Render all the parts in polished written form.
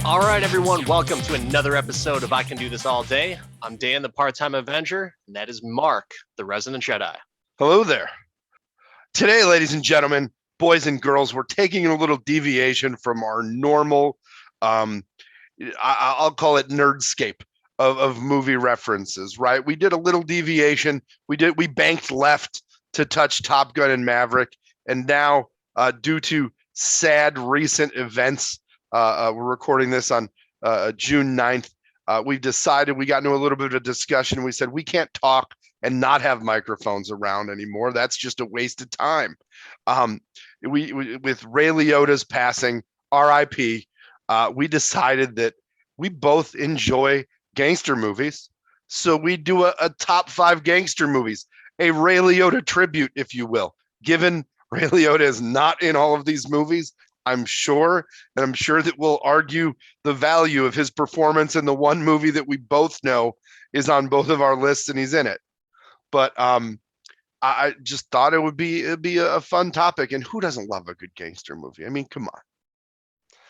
All right, everyone, welcome to another episode of I Can Do This All Day. I'm Dan, the part-time Avenger, and that is Mark, the resident Jedi. Hello there. Today, ladies and gentlemen, boys and girls, we're taking a little deviation from our normal, I'll call it nerdscape of movie references, right? We did a little deviation. We banked left to touch Top Gun and Maverick. And now, due to sad recent events, we're recording this on June 9th. We've decided, we got into a little bit of a discussion. We said we can't talk and not have microphones around anymore. That's just a waste of time. We with Ray Liotta's passing, RIP, we decided that we both enjoy gangster movies. So we do a top 5 gangster movies, a Ray Liotta tribute, if you will. Given Ray Liotta is not in all of these movies, I'm sure that we'll argue the value of his performance in the one movie that we both know is on both of our lists and he's in it. But I just thought it'd be a fun topic, and who doesn't love a good gangster movie? I mean, come on.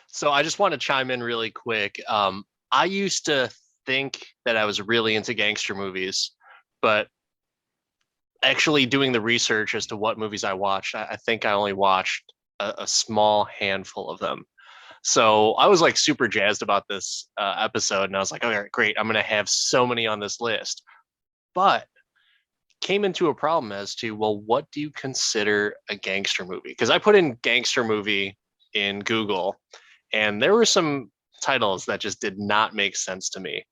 So I just want to chime in really quick. I used to think that I was really into gangster movies, but actually doing the research as to what movies I watched, I think I only watched a small handful of them. So I was like super jazzed about this episode, and I was like, all right, great, I'm going to have so many on this list. But came into a problem as to, well, what do you consider a gangster movie? Because I put in gangster movie in Google, and there were some titles that just did not make sense to me.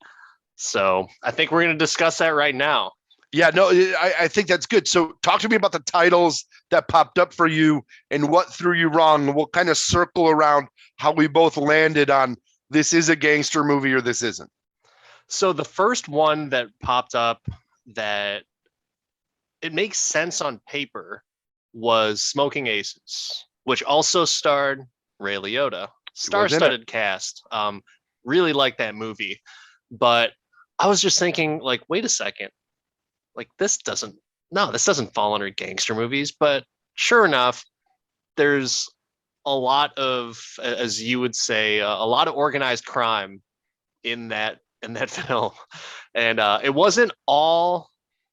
So I think we're going to discuss that right now. Yeah, no, I think that's good. So talk to me about the titles that popped up for you and what threw you wrong. We'll kind of circle around how we both landed on this is a gangster movie or this isn't. So the first one that popped up that it makes sense on paper was Smoking Aces, which also starred Ray Liotta. Star-studded cast. Really like that movie. But I was just thinking, like, wait a second. Like, this doesn't fall under gangster movies. But sure enough, there's a lot of, as you would say, a lot of organized crime in that film. And it wasn't all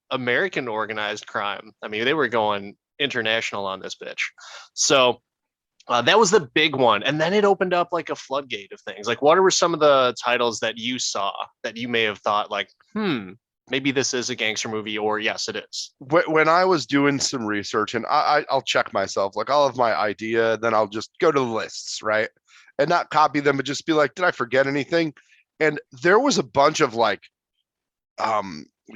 American organized crime. I mean, they were going international on this bitch. So that was the big one. And then it opened up like a floodgate of things. Like, what were some of the titles that you saw that you may have thought like, maybe this is a gangster movie, or yes, it is? When I was doing some research, and I'll check myself, like I'll have my idea, then I'll just go to the lists, right? And not copy them, but just be like, did I forget anything? And there was a bunch of like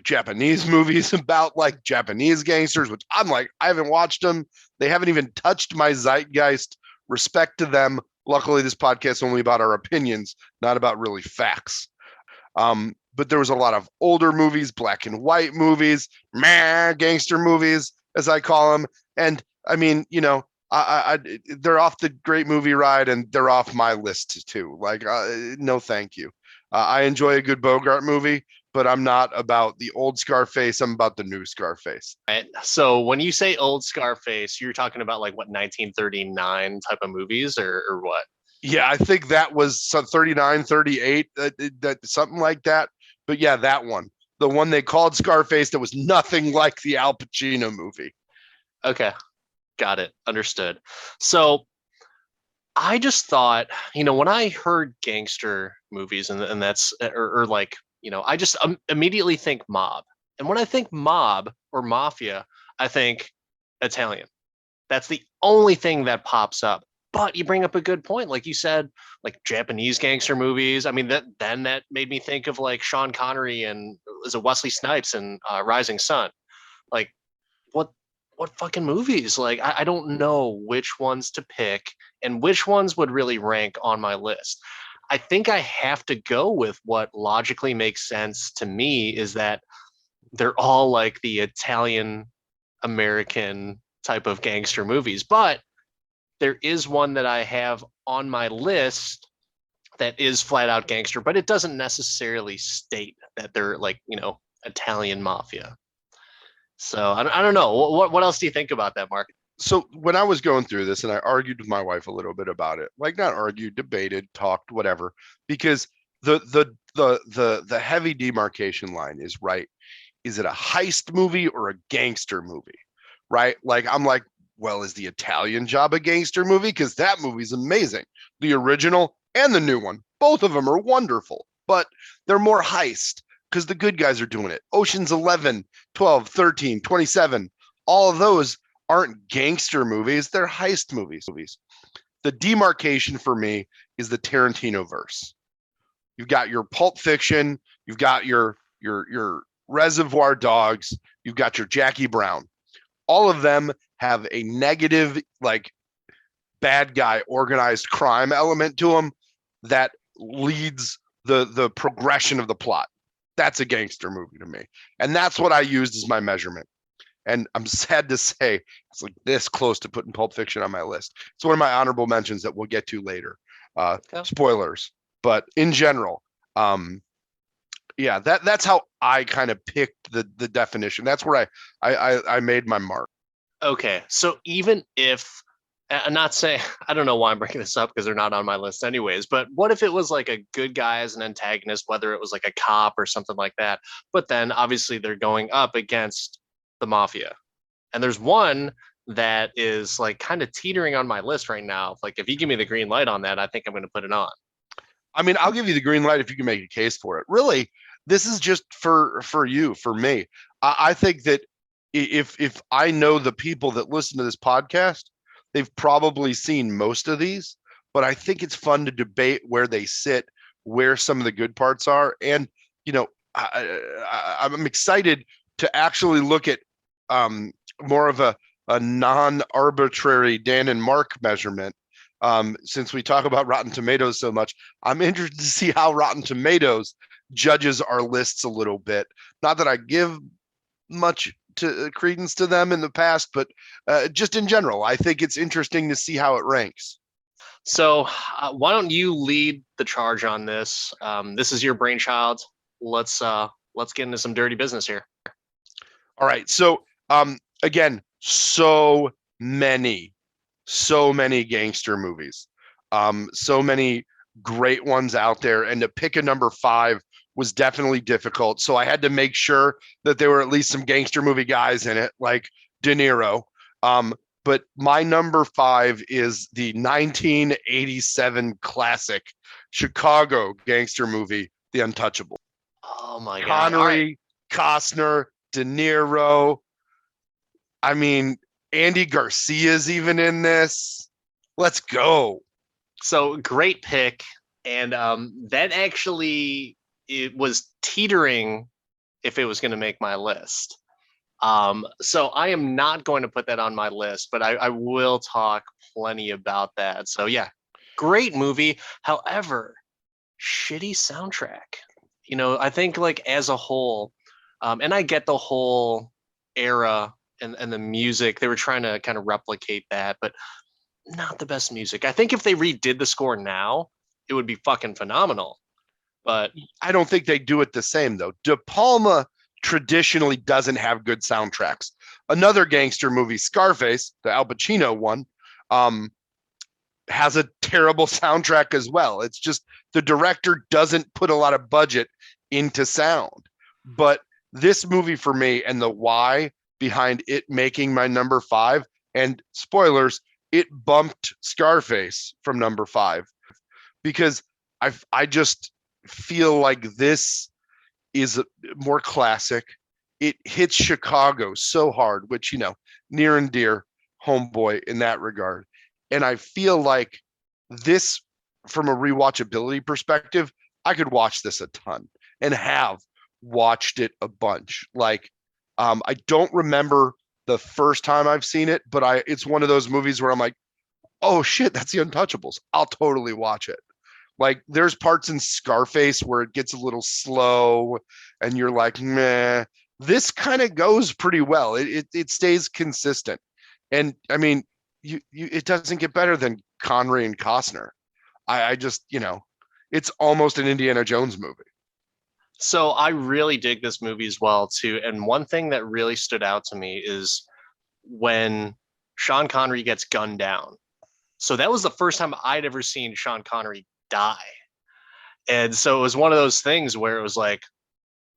Japanese movies about like Japanese gangsters, which I'm like, I haven't watched them. They haven't even touched my zeitgeist. Respect to them. Luckily, this podcast is only about our opinions, not about really facts. But there was a lot of older movies, black and white movies, gangster movies, as I call them. And I mean, you know, they're off the great movie ride, and they're off my list too. Like, no, thank you. I enjoy a good Bogart movie, but I'm not about the old Scarface. I'm about the new Scarface. Right. So when you say old Scarface, you're talking about like what, 1939 type of movies, or what? Yeah, I think that was some 39, 38, that something like that. But yeah, that one, the one they called Scarface, that was nothing like the Al Pacino movie. Okay, got it, understood. So I just thought, you know, when I heard gangster movies, and that's or like, you know, I just immediately think mob. And when I think mob or mafia, I think Italian. That's the only thing that pops up. But you bring up a good point. Like you said, like Japanese gangster movies. I mean, that made me think of like Sean Connery and is it Wesley Snipes and Rising Sun. Like, what fucking movies? Like, I don't know which ones to pick and which ones would really rank on my list. I think I have to go with what logically makes sense to me, is that they're all like the Italian American type of gangster movies. But there is one that I have on my list that is flat out gangster, but it doesn't necessarily state that they're like, you know, Italian mafia. So I don't know. What else do you think about that, Mark? So when I was going through this and I argued with my wife a little bit about it, like not argued, debated, talked, whatever, because the heavy demarcation line is right. Is it a heist movie or a gangster movie? Right? Like I'm like, well, is the Italian Job a gangster movie? Because that movie's amazing. The original and the new one, both of them are wonderful, but they're more heist because the good guys are doing it. Ocean's 11, 12, 13, 27, all of those aren't gangster movies, they're heist movies. The demarcation for me is the Tarantino verse. You've got your Pulp Fiction, you've got your Reservoir Dogs, you've got your Jackie Brown. All of them have a negative, like bad guy, organized crime element to them that leads the progression of the plot. That's a gangster movie to me, and that's what I used as my measurement. And I'm sad to say it's like this close to putting Pulp Fiction on my list. It's one of my honorable mentions that we'll get to later. Yeah. Spoilers, but in general, yeah, that's how I kind of picked the definition. That's where I made my mark. Okay, so even if I'm not saying I don't know why I'm bringing this up because they're not on my list anyways, but what if it was like a good guy as an antagonist, whether it was like a cop or something like that, but then obviously they're going up against the mafia. And there's one that is like kind of teetering on my list right now. Like if you give me the green light on that, I think I'm going to put it on. I mean, I'll give you the green light if you can make a case for it. Really, this is just for you, for me. I think that if I know the people that listen to this podcast, they've probably seen most of these, but I think it's fun to debate where they sit, where some of the good parts are, and you know, I'm excited to actually look at more of a non-arbitrary Dan and Mark measurement. Since we talk about Rotten Tomatoes so much, I'm interested to see how Rotten Tomatoes judges our lists a little bit. Not that I give much credence to them in the past, but just in general, I think it's interesting to see how it ranks. So why don't you lead the charge on this? This is your brainchild. Let's get into some dirty business here. All right. So again, so many gangster movies, so many great ones out there, and to pick a number five was definitely difficult. So I had to make sure that there were at least some gangster movie guys in it, like De Niro. But my number five is the 1987 classic Chicago gangster movie, The Untouchable. Oh my God. All right. Connery, Costner, De Niro. I mean, Andy Garcia's even in this. Let's go. So great pick. And that actually it was teetering if it was going to make my list. So I am not going to put that on my list, but I will talk plenty about that. So yeah, great movie. However, shitty soundtrack. You know, I think like as a whole, and I get the whole era and the music, they were trying to kind of replicate that, but not the best music. I think if they redid the score now, it would be fucking phenomenal. But I don't think they do it the same though. De Palma traditionally doesn't have good soundtracks. Another gangster movie, Scarface, the Al Pacino one, has a terrible soundtrack as well. It's just the director doesn't put a lot of budget into sound. But this movie for me, and the why behind it making my number five, and spoilers, it bumped Scarface from number five because I just feel like this is more classic. It hits Chicago so hard, which, you know, near and dear homeboy in that regard. And I feel like this, from a rewatchability perspective, I could watch this a ton and have watched it a bunch. Like, I don't remember the first time I've seen it, but it's one of those movies where I'm like, oh shit, that's the Untouchables. I'll totally watch it. Like there's parts in Scarface where it gets a little slow and you're like, meh. This kind of goes pretty well. It stays consistent. And I mean, it doesn't get better than Connery and Costner. I just, you know, it's almost an Indiana Jones movie. so I really dig this movie as well too. And one thing that really stood out to me is when Sean Connery gets gunned down. So that was the first time I'd ever seen Sean Connery die. And so it was one of those things where it was like,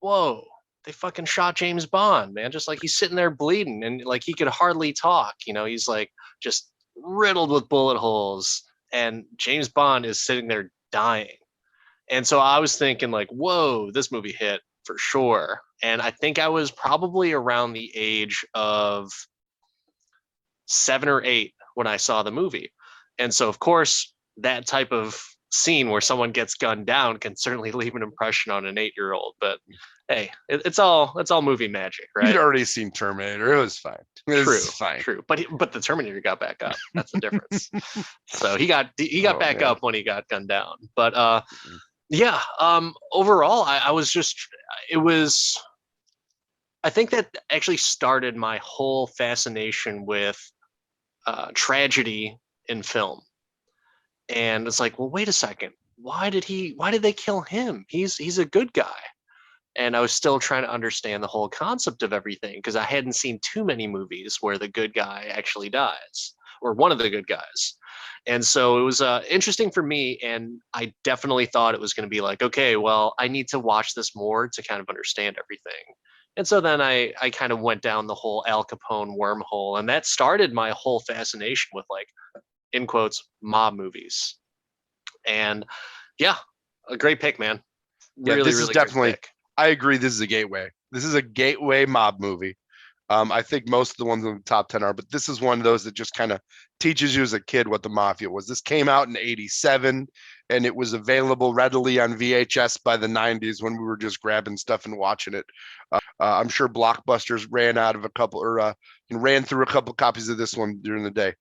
whoa, they fucking shot James Bond, man. Just like he's sitting there bleeding and like he could hardly talk. He's like just riddled with bullet holes. And James Bond is sitting there dying. And so I was thinking, like, whoa, this movie hit for sure. And I think I was probably around the age of 7 or 8 when I saw the movie. And so, of course, that type of scene where someone gets gunned down can certainly leave an impression on an 8-year-old. But hey, it's all movie magic, right? You'd already seen Terminator. It was fine. It was fine. True. But the Terminator got back up. That's the difference. So he got back up when he got gunned down. But yeah. Overall, I was just. It was. I think that actually started my whole fascination with tragedy in film. And it's like, well, wait a second. Why did they kill him? He's a good guy. And I was still trying to understand the whole concept of everything because I hadn't seen too many movies where the good guy actually dies or one of the good guys. And so it was interesting for me. And I definitely thought it was going to be like, okay, well, I need to watch this more to kind of understand everything. And so then I kind of went down the whole Al Capone wormhole. And that started my whole fascination with, like, in quotes, mob movies. And yeah, a great pick, man. Yeah, Really, this is really definitely. great pick. I agree. This is a gateway. This is a gateway mob movie. I think most of the ones in the top 10 are, but this is one of those that just kind of teaches you as a kid what the mafia was. This came out in '87, and it was available readily on VHS by the '90s when we were just grabbing stuff and watching it. I'm sure Blockbusters ran out of a couple, or ran through a couple copies of this one during the day.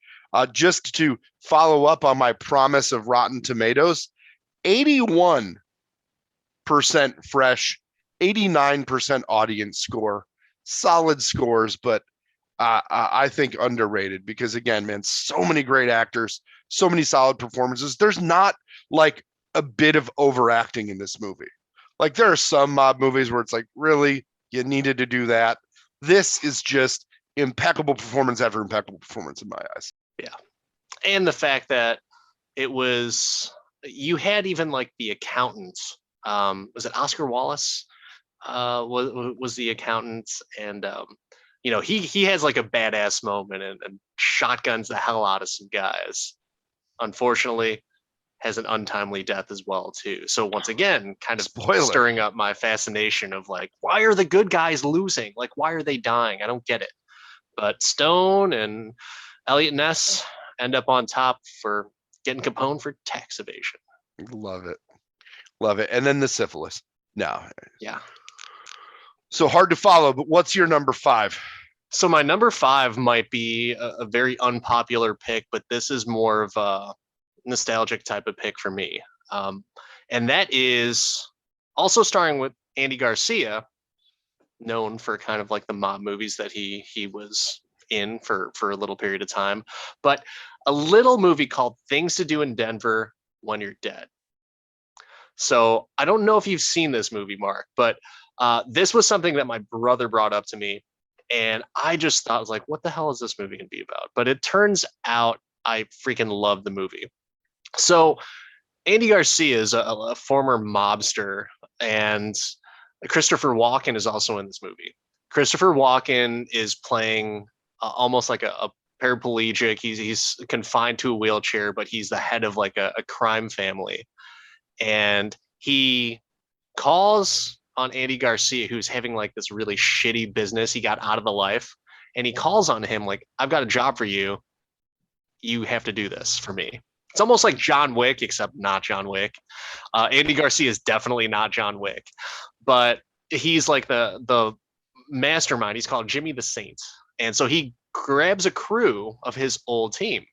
Just to follow up on my promise of Rotten Tomatoes, 81% fresh, 89% audience score. Solid scores, but I think underrated because, again, man, so many great actors, so many solid performances. There's not like a bit of overacting in this movie. Like there are some mob movies where it's like, really, you needed to do that. This is just impeccable performance after impeccable performance in my eyes. Yeah. And the fact that you had even like the accountant, was it Oscar Wallace? Was the accountant, and he has like a badass moment and shotguns the hell out of some guys. Unfortunately, has an untimely death as well too. So once again, kind of stirring up my fascination of like, why are the good guys losing? Like, why are they dying? I don't get it. But Stone and Elliot Ness end up on top for getting Capone for tax evasion. Love it. And then the syphilis. No. Yeah. So hard to follow, but what's your number 5? So my number 5 might be a very unpopular pick, but this is more of a nostalgic type of pick for me. And that is also starring with Andy Garcia, known for kind of like the mob movies that he was in for a little period of time, but a little movie called Things to Do in Denver When You're Dead. So I don't know if you've seen this movie, Mark, but this was something that my brother brought up to me, and I just thought, I was like, what the hell is this movie going to be about? But it turns out I freaking love the movie. So Andy Garcia is a former mobster, and Christopher Walken is also in this movie. Christopher Walken is playing almost like a paraplegic. He's confined to a wheelchair, but he's the head of like a crime family. And he calls on Andy Garcia, who's having like this really shitty business. He got out of the life, and he calls on him like, I've got a job for you. You have to do this for me. It's almost like John Wick, except not John Wick. Andy Garcia is definitely not John Wick, but he's like the mastermind. He's called Jimmy the Saint. And so he grabs a crew of his old team.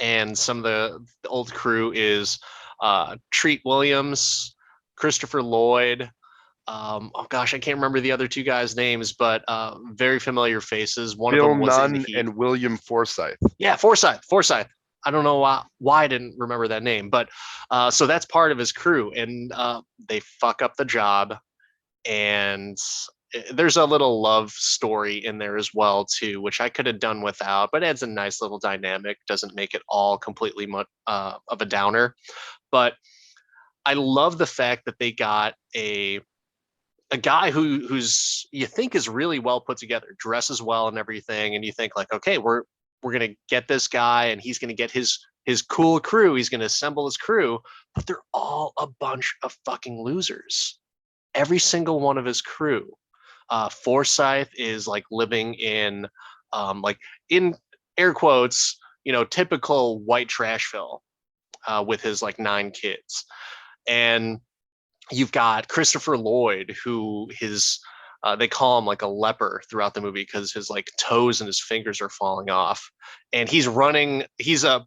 And some of the old crew is Treat Williams, Christopher Lloyd. Oh gosh, I can't remember the other two guys' names, but very familiar faces. One Bill of them was Nunn and William Forsythe. Yeah, Forsythe. I don't know why I didn't remember that name, but so that's part of his crew, and they fuck up the job, and there's a little love story in there as well too, which I could have done without, but adds a nice little dynamic. Doesn't make it all completely of a downer, but I love the fact that they got a guy who's you think is really well put together, dresses well and everything, and you think like, okay, we're gonna get this guy, and he's gonna get his cool crew. He's gonna assemble his crew, but they're all a bunch of fucking losers. Every single one of his crew. Forsyth is like living in, like in air quotes, typical white trashville, with his like 9 kids, and you've got Christopher Lloyd, who his they call him like a leper throughout the movie because his like toes and his fingers are falling off, and he's a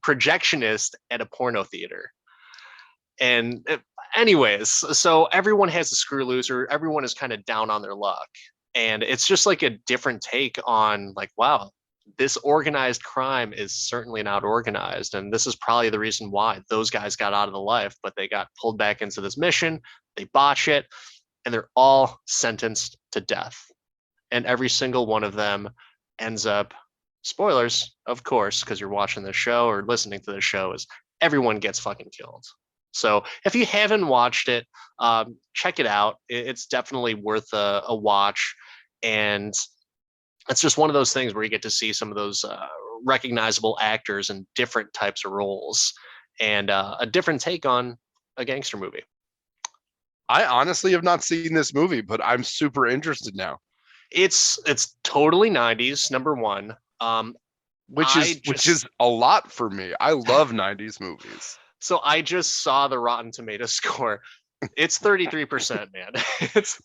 projectionist at a porno theater. And anyways, so everyone has a screw loser. Everyone is kind of down on their luck, and it's just like a different take on like, wow, this organized crime is certainly not organized, and this is probably the reason why those guys got out of the life, but they got pulled back into this mission. They botch it, and they're all sentenced to death, and every single one of them ends up, spoilers of course because you're watching the show or listening to the show, is everyone gets fucking killed. So if you haven't watched it, check it out. It's definitely worth a watch, and it's just one of those things where you get to see some of those recognizable actors in different types of roles, and a different take on a gangster movie. I honestly have not seen this movie, but I'm super interested now. It's totally 90s, number one. Which is a lot for me. I love 90s movies. So I just saw the Rotten Tomato score. It's 33%, man.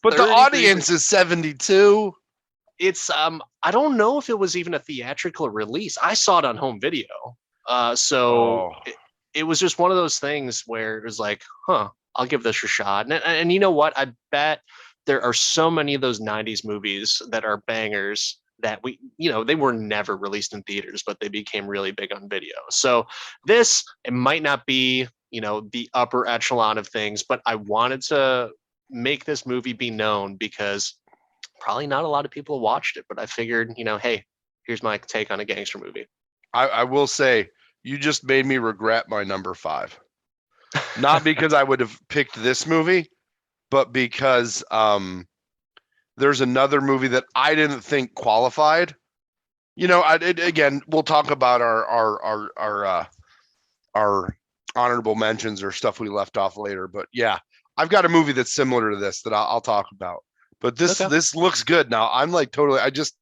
But the audience is 72. It's I don't know if it was even a theatrical release. I saw it on home video. It was just one of those things where it was like, I'll give this a shot. And you know what? I bet there are so many of those 90s movies that are bangers that they were never released in theaters, but they became really big on video. So it might not be, the upper echelon of things, but I wanted to make this movie be known because probably not a lot of people watched it, but I figured, hey, here's my take on a gangster movie. I will say, you just made me regret my number 5. Not because I would have picked this movie, but because there's another movie that I didn't think qualified. Again, we'll talk about our honorable mentions or stuff we left off later. But yeah, I've got a movie that's similar to this that I'll talk about. But this looks good now. I'm like totally. I just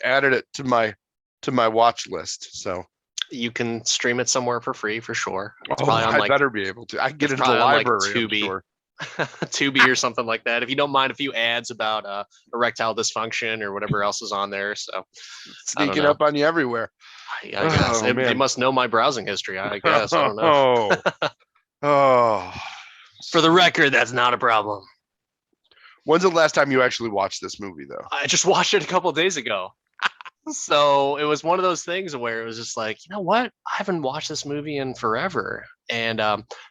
added it to my watch list. So you can stream it somewhere for free for sure. I better be able to. I can get it in the library. Tubi. Sure. Tubi or something like that. If you don't mind a few ads about erectile dysfunction or whatever else is on there. So sneaking up on you everywhere. I guess they must know my browsing history. I guess I don't know. For the record, that's not a problem. When's the last time you actually watched this movie, though? I just watched it a couple of days ago. So it was one of those things where it was just like, you know what? I haven't watched this movie in forever. And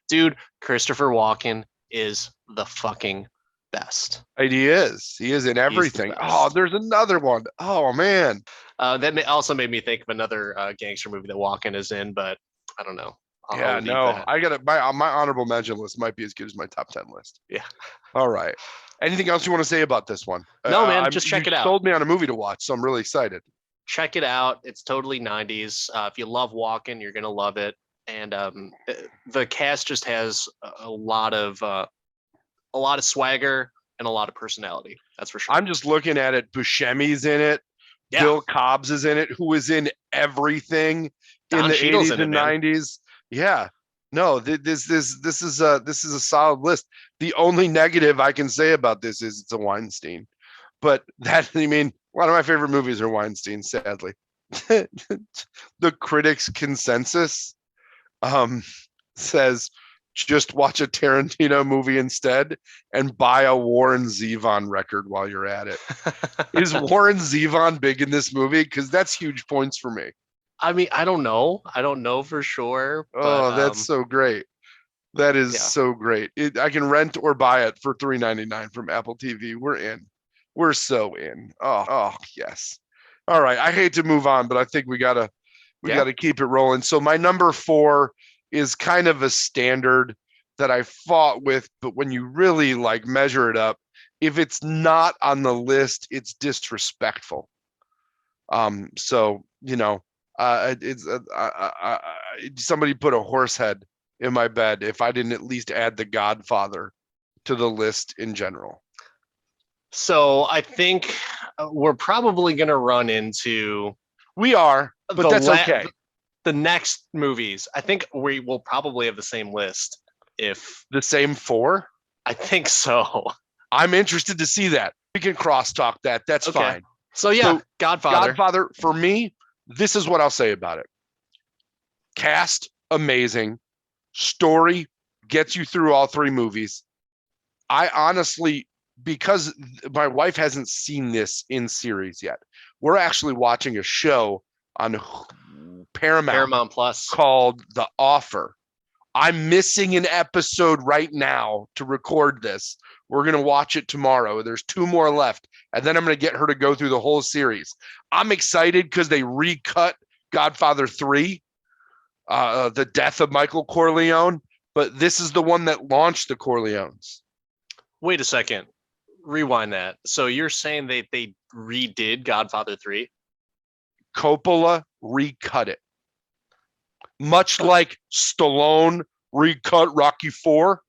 dude, Christopher Walken is the fucking best. He is in everything. There's another one. Oh man. That also made me think of another gangster movie that Walken is in, but I don't know. I got it. My honorable mention list might be as good as my top 10 list. Yeah. All right. Anything else you want to say about this one? No, man. Just check it out. You sold me on a movie to watch, so I'm really excited. Check it out. It's totally 90s. If you love Walken, you're gonna love it. And the cast just has a lot of swagger and a lot of personality. That's for sure. I'm just looking at it. Buscemi's in it. Yeah. Bill Cobbs is in it, who was in everything in the 80s and 90s. Yeah. No, this is a solid list. The only negative I can say about this is it's a Weinstein. But a lot of my favorite movies are Weinstein, sadly. The critics' consensus says just watch a Tarantino movie instead and buy a Warren Zevon record while you're at it. Is Warren Zevon big in this movie? Because that's huge points for me. I don't know. I don't know for sure. But, that's so great. That is so great. I can rent or buy it for $3.99 from Apple TV. We're in. We're so in. Oh, yes. All right. I hate to move on, but I think we gotta keep it rolling. So my number 4 is kind of a standard that I fought with, but when you really like measure it up, if it's not on the list, it's disrespectful. So it's somebody put a horse head in my bed if I didn't at least add The Godfather to the list in general. So I think we're probably going to run into We are, but that's okay. The next movies. I think we will probably have the same list. If the same 4, I think so. I'm interested to see that. We can crosstalk that. That's okay. Fine. So yeah, so, Godfather. Godfather, for me, this is what I'll say about it. Cast, amazing. Story gets you through all 3 movies. I honestly, because my wife hasn't seen this in series yet, we're actually watching a show on Paramount Plus called The Offer. I'm missing an episode right now to record this. We're going to watch it tomorrow. There's 2 more left. And then I'm going to get her to go through the whole series. I'm excited because they recut Godfather 3, the death of Michael Corleone. But this is the one that launched the Corleones. Wait a second. Rewind that. So you're saying they redid Godfather 3? Coppola recut it. Much like Stallone recut Rocky 4,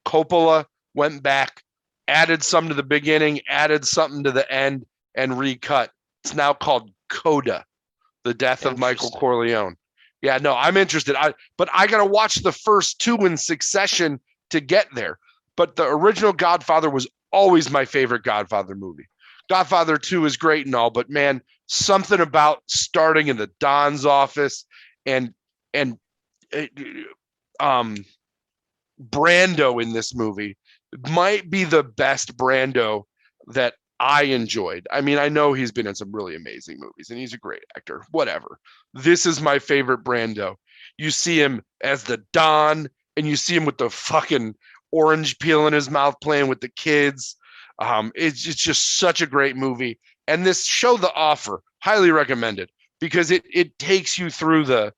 Coppola went back, added something to the beginning, added something to the end, and recut. It's now called Coda, the death of Michael Corleone. Yeah, no, I'm interested. But I got to watch the first 2 in succession to get there. But the original Godfather was always my favorite Godfather movie. Godfather 2 is great and all, but man, something about starting in the Don's office and Brando in this movie might be the best Brando that I enjoyed. I mean, I know he's been in some really amazing movies and he's a great actor, whatever. This is my favorite Brando. You see him as the Don and you see him with the fucking orange peel in his mouth playing with the kids. It's just such a great movie. And this show, The Offer, highly recommended because it takes you through the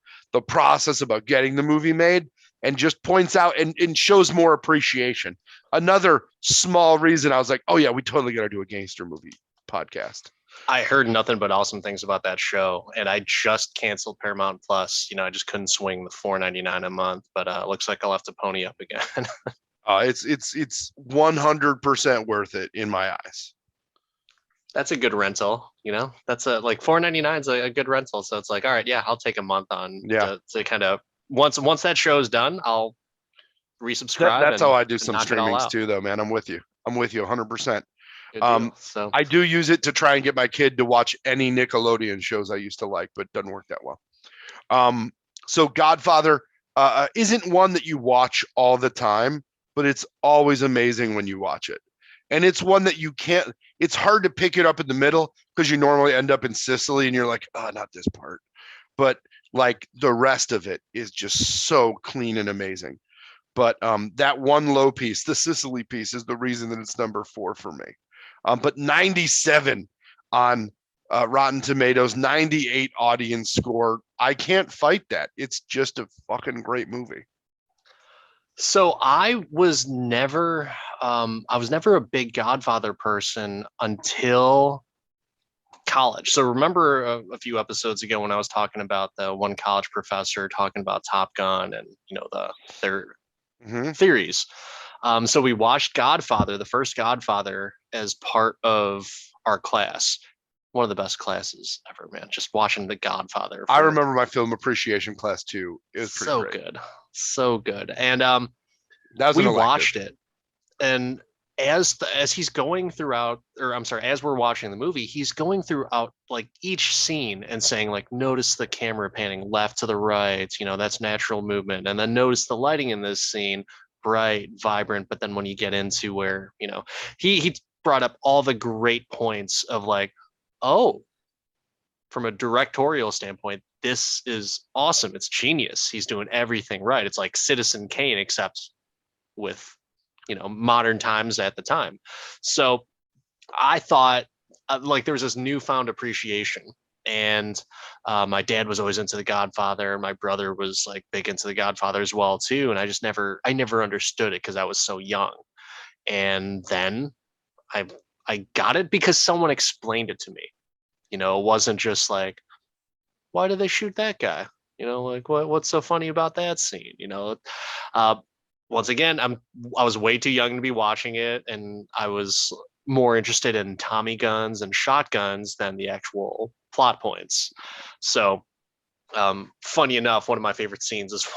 process about getting the movie made and just points out and shows more appreciation. Another small reason I was like, oh yeah, we totally got to do a gangster movie podcast. I heard nothing but awesome things about that show, and I just canceled Paramount Plus. I just couldn't swing the $4.99 a month, but it looks like I'll have to pony up again. It's 100% worth it in my eyes. That's a good rental, That's like $4.99 is a good rental. So it's like, all right, yeah, I'll take a month on to kind of once that show is done, I'll resubscribe. That's how I do some streamings too, though, man. I'm with you 100%. So I do use it to try and get my kid to watch any Nickelodeon shows I used to like, but it doesn't work that well. So Godfather isn't one that you watch all the time, but it's always amazing when you watch it. And it's one that it's hard to pick it up in the middle because you normally end up in Sicily and you're like, oh, not this part. But like the rest of it is just so clean and amazing. But that one low piece, the Sicily piece, is the reason that it's number 4 for me. But 97 on Rotten Tomatoes, 98 audience score. I can't fight that. It's just a fucking great movie. So I was never a big Godfather person until college. So remember a few episodes ago when I was talking about the one college professor talking about Top Gun and their theories. So we watched Godfather, the first Godfather, as part of our class. One of the best classes ever, man. Just watching The Godfather. I remember my film appreciation class too. It was pretty great. Good. So good. And we watched it. And as he's going throughout, or I'm sorry, as we're watching the movie, he's going throughout like each scene and saying like, notice the camera panning left to the right, that's natural movement. And then notice the lighting in this scene, bright, vibrant. But then when you get into where, he brought up all the great points of like, oh, from a directorial standpoint, this is awesome. It's genius. He's doing everything right. It's like Citizen Kane, except with, modern times at the time. So I thought like there was this newfound appreciation. And my dad was always into The Godfather. My brother was like big into The Godfather as well too. And I never understood it because I was so young. And then I, I got it because someone explained it to me. It wasn't just like, why did they shoot that guy? Like what's so funny about that scene? Uh, once again, I was way too young to be watching it, and I was more interested in Tommy guns and shotguns than the actual plot points. So, funny enough, one of my favorite scenes is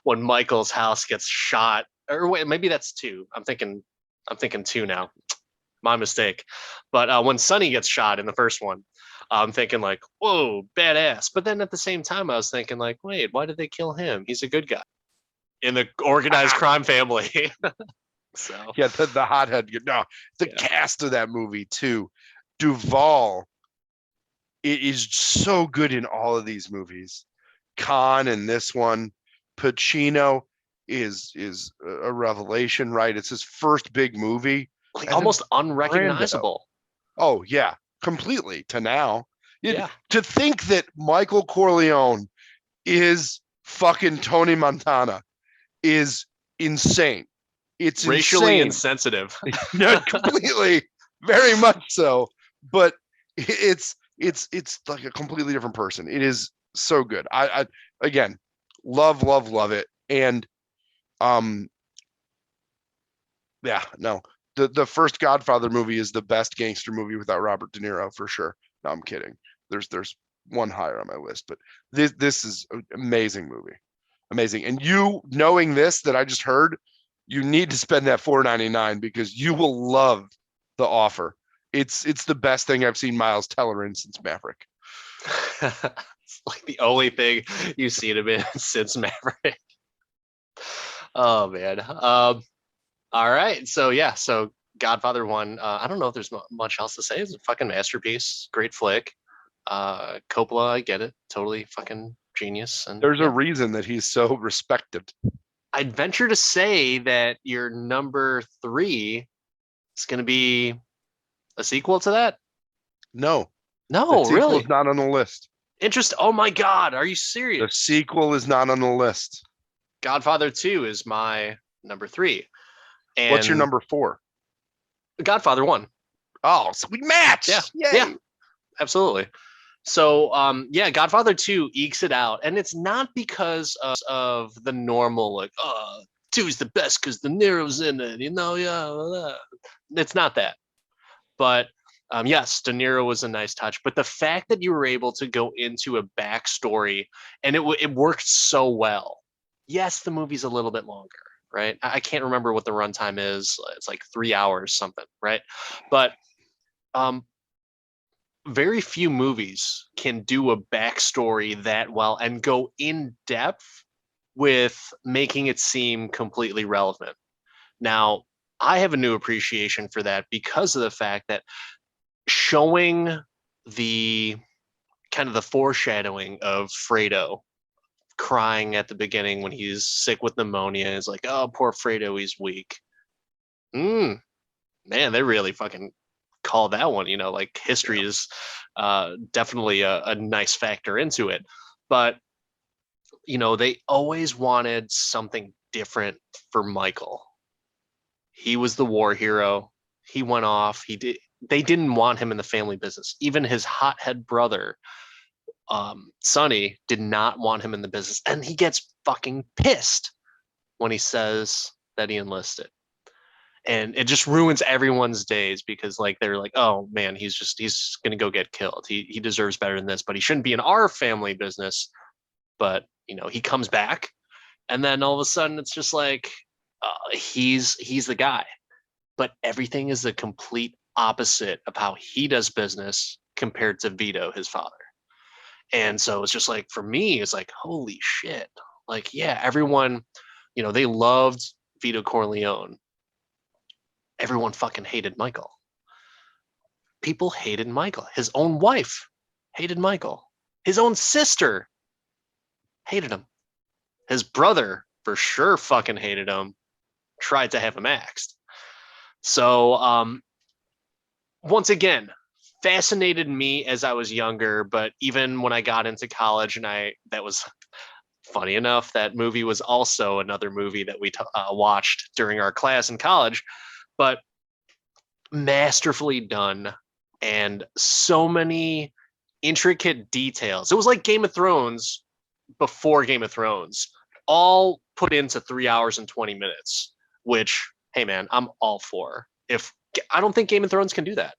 when Michael's house gets shot, or wait, maybe that's two. I'm thinking two now. My mistake. But when Sonny gets shot in the first one, I'm thinking like, whoa, badass. But then at the same time, I was thinking like, wait, why did they kill him? He's a good guy in the organized crime family. So Yeah, the hothead. No, the yeah. cast of that movie too. Duvall, it is so good in all of these movies. Khan in this one, Pacino is a revelation, right? It's his first big movie, Like and then almost Brando. unrecognizable. Oh yeah, completely to now. Yeah. To think that Michael Corleone is fucking Tony Montana is insane. It's Racially insane. insensitive. Not completely, very much so, but it's like a completely different person. It is so good. I again love it. And um yeah, no. The first Godfather movie is the best gangster movie without Robert De Niro for sure. No, I'm kidding. There's one higher on my list, but this is an amazing movie. Amazing. And you knowing this that I just heard, you need to spend that $4.99 because you will love the offer. It's the best thing I've seen Miles Teller in since Maverick. It's like the only thing you've seen him in since Maverick. Oh man. All right. So yeah. So Godfather one. I don't know if there's much else to say. It's a fucking masterpiece. Great flick. Coppola, I get it. Totally fucking genius. And There's a yeah, reason that he's so respected. I'd venture to say that your number three is going to be a sequel to that. No, the No, sequel is really. not on the list. Interest. Oh my God. Are you The serious? sequel is not on the list. Godfather 2 is my number three. What's your And number four? Godfather 1. Oh, so we Yeah. match. Yeah. Yay. Absolutely. So yeah, Godfather 2 ekes it out. And it's not because of the normal, like, two is the best because De Niro's in it, yeah. It's not that. But yes, De Niro was a nice touch. But the fact that you were able to go into a backstory and it worked so well. Yes, the movie's a little bit longer, right? I can't remember what the runtime is. It's like 3 hours something, right? But um, very few movies can do a backstory that well and go in depth with making it seem completely relevant. Now, I have a new appreciation for that because of the fact that showing the kind of the foreshadowing of Fredo crying at the beginning when he's sick with pneumonia is like, oh, poor Fredo, he's weak. Man, they really fucking call that one. Like history is definitely a nice factor into it. But, they always wanted something different for Michael. He was the war hero. He went off. They didn't want him in the family business. Even his hothead brother, Sonny, did not want him in the business. And he gets fucking pissed when he says that he enlisted. And it just ruins everyone's days because like they're like, oh man, he's gonna go get killed. He deserves better than this, but he shouldn't be in our family business. But he comes back, and then all of a sudden it's just like he's the guy. But everything is the complete opposite of how he does business compared to Vito, his father. And so it's just like for me, it's like holy shit. Like yeah, everyone, they loved Vito Corleone. Everyone fucking hated Michael. People hated Michael. His own wife hated Michael. His own sister hated him. His brother for sure fucking hated him. Tried to have him axed. So once again, fascinated me as I was younger, but even when I got into college, and that was funny enough, that movie was also another movie that we watched during our class in college, but masterfully done and so many intricate details. It was like Game of Thrones before Game of Thrones, all put into 3 hours and 20 minutes, which, hey man, I'm all for. If I don't think Game of Thrones can do that,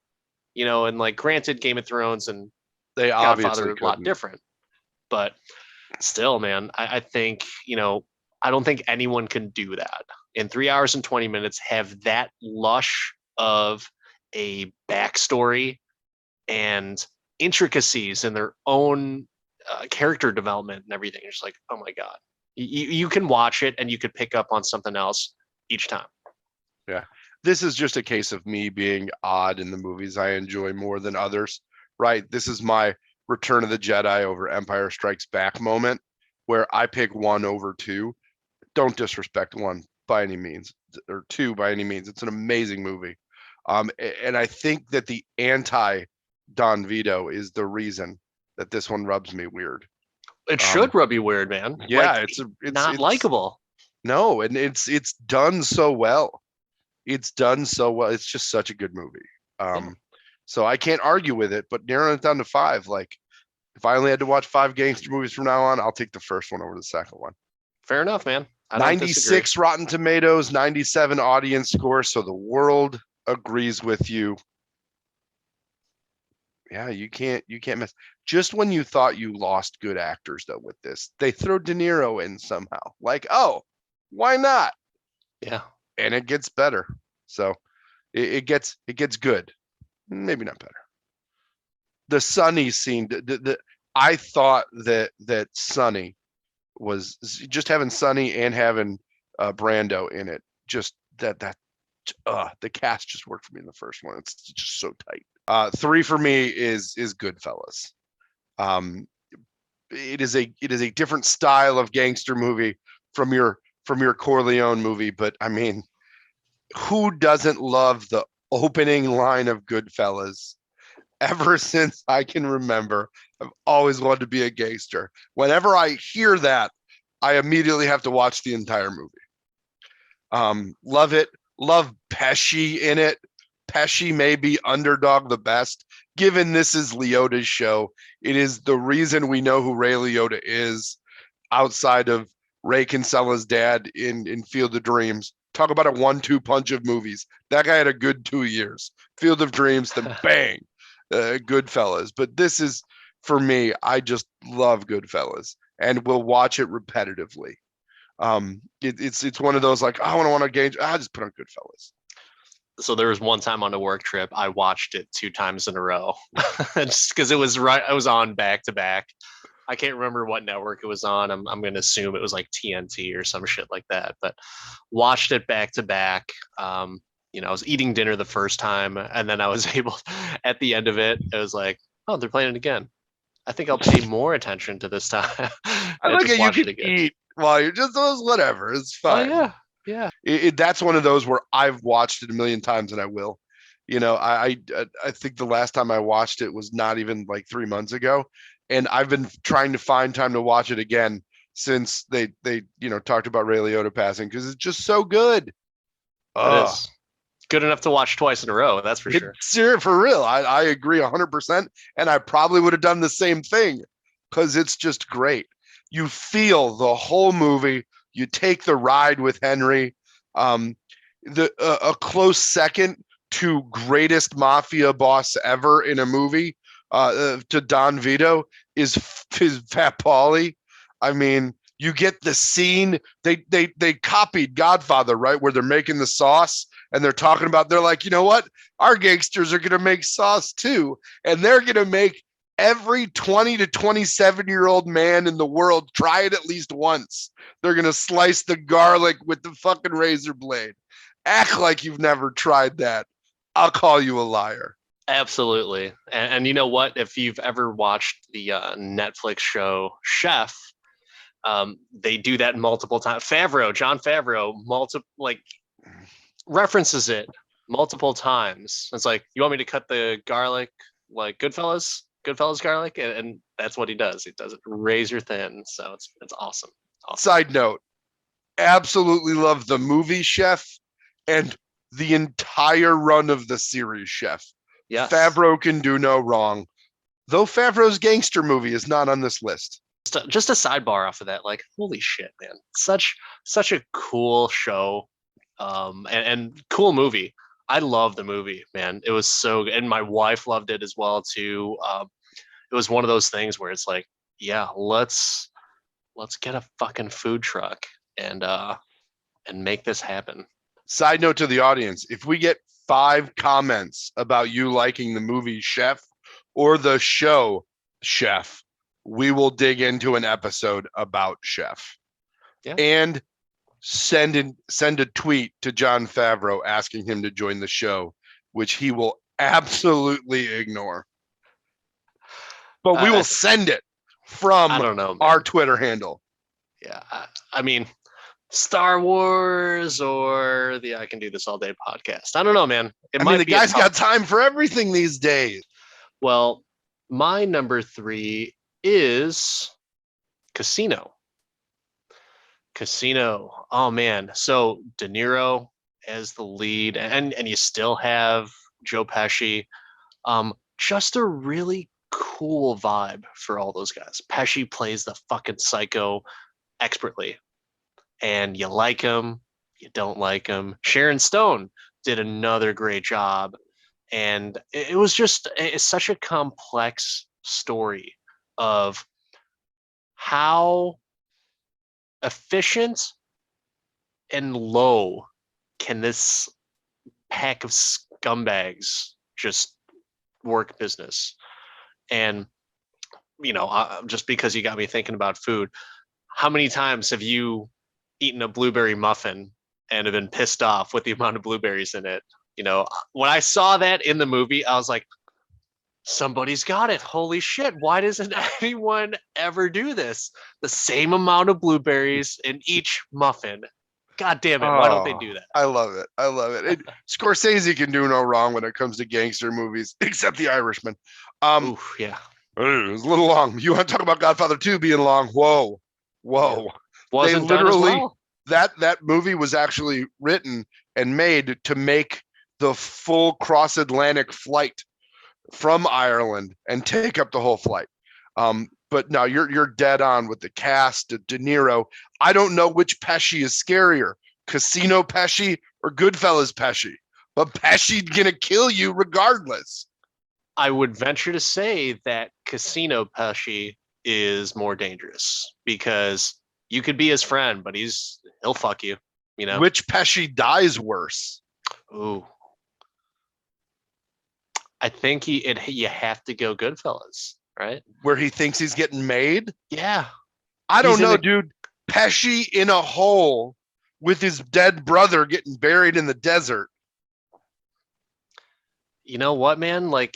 and like granted, Game of Thrones and They Godfather obviously are a lot couldn't. different, but still, man, I think, I don't think anyone can do that in 3 hours and 20 minutes, have that lush of a backstory and intricacies in their own character development and everything. It's like, oh my God, you can watch it and you could pick up on something else each time. Yeah. This is just a case of me being odd in the movies I enjoy more than others, right? This is my Return of the Jedi over Empire Strikes Back moment where I pick one over two. Don't disrespect one by any means, or two by any means. It's an amazing movie. And I think that the anti Don Vito is the reason that this one rubs me weird. It Um, should rub you weird, man. yeah, Like, not it's likable. no, and it's done so well. It's done so well. It's just such a good movie. Yeah, So I can't argue with it, but narrowing it down to five, like if I only had to watch five gangster movies from now on, I'll take the first one over the second one. fair enough, man. I don't disagree. 96 Rotten Tomatoes, 97 audience score. So the world agrees with you. Yeah, you can't miss. Just when you thought you lost good actors though with this, they throw De Niro in somehow. Like, oh, why not? Yeah. And it gets better. So it gets good. Maybe not better. The Sonny scene, I thought that Sonny was just having Sonny and having Brando in it. Just that the cast just worked for me in the first one. It's just so tight. Three for me is Goodfellas. Um, it is a different style of gangster movie from your Corleone movie, but I mean, who doesn't love the opening line of Goodfellas? Ever since I can remember, I've always wanted to be a gangster. Whenever I hear that, I immediately have to watch the entire movie. Love it. Love Pesci in it. Pesci may be underdog the best. Given this is Liotta's show, it is the reason we know who Ray Liotta is outside of Ray Kinsella's dad in Field of Dreams. Talk about a 1-2 punch of movies. That guy had a good 2 years. Field of Dreams, then bang, Goodfellas. But this is, for me, I just love Goodfellas and will watch it repetitively. It's one of those like, oh, I want to gauge. I just put on Goodfellas. So there was one time on a work trip, I watched it 2 times in a row, just because it was right. I was on back to back. I can't remember what network it was on. I'm going to assume it was like TNT or some shit like that. But watched it back to back. I was eating dinner the first time, and then I was able, at the end of it, it was like, oh, they're playing it again. I think I'll pay more attention to this time, I and like just it. You watch it can again. eat while you're just those whatever. It's Oh fine. yeah, yeah. That's one of those where I've watched it a million times and I will. I think the last time I watched it was not even like 3 months ago, and I've been trying to find time to watch it again since they talked about Ray Liotta passing because it's just so good. It Oh, is good enough to watch twice in a row. That's for sure. it's for real. I agree 100%, and I probably would have done the same thing because it's just great. You feel the whole movie. You take the ride with Henry. Um, a close second to greatest mafia boss ever in a movie to Don Vito is Fat Pauly. I mean, you get the scene. They copied Godfather, right, where they're making the sauce and they're talking about. They're like, you know what? Our gangsters are gonna make sauce too, and they're gonna make every 20 to 27-year-old man in the world try it at least once. They're going to slice the garlic with the fucking razor blade. Act like you've never tried that. I'll call you a liar. Absolutely. And you know what? If you've ever watched the Netflix show Chef, they do that multiple times. Jon Favreau, multiple like references it multiple times. It's like, you want me to cut the garlic like Goodfellas garlic, and that's what he does. He does it razor thin. So it's awesome. Awesome. Side note, absolutely love the movie Chef and the entire run of the series Chef. Yes. Favreau can do no wrong. Though Favreau's gangster movie is not on this list. Just a sidebar off of that, like, holy shit, man. Such a cool show. And cool movie. I love the movie, man. It was so good. And my wife loved it as well too. It was one of those things where it's like, yeah, let's get a fucking food truck and make this happen. Side note to the audience, if we get 5 comments about you liking the movie Chef or the show Chef, we will dig into an episode about Chef. Yeah. And send a tweet to Jon Favreau asking him to join the show, which he will absolutely ignore. But we will send it from I don't know, man. our Twitter handle. Yeah, I mean, Star Wars or the I Can Do This All Day podcast. I don't know, man. The guy's got time for everything these days. Well, my number 3 is Casino. Casino. Oh man. So De Niro as the lead, and you still have Joe Pesci. Just a really cool vibe for all those guys. Pesci plays the fucking psycho expertly, and you like him, you don't like him. Sharon Stone did another great job, and it was just it's such a complex story of how efficient and low can this pack of scumbags just work business. And just because you got me thinking about food, how many times have you eaten a blueberry muffin and have been pissed off with the amount of blueberries in it? When I saw that in the movie, I was like, somebody's got it. Holy shit. Why doesn't anyone ever do this? The same amount of blueberries in each muffin. God damn it. Why don't they do that? I love it. Scorsese can do no wrong when it comes to gangster movies, except The Irishman. Ooh, yeah. It was a little long. You want to talk about Godfather 2 being long? Whoa. Yeah. Wasn't done as well. That movie was actually written and made to make the full cross-Atlantic flight from Ireland and take up the whole flight. But no, you're dead on with the cast. De Niro. I don't know which Pesci is scarier, Casino Pesci or Goodfellas Pesci, but Pesci's gonna kill you regardless. I would venture to say that Casino Pesci is more dangerous because you could be his friend, but he'll fuck you. Which Pesci dies worse? Ooh. I think you have to go Goodfellas, right? Where he thinks he's getting made? Yeah. I don't know, dude. Pesci in a hole with his dead brother getting buried in the desert. You know what, man? Like,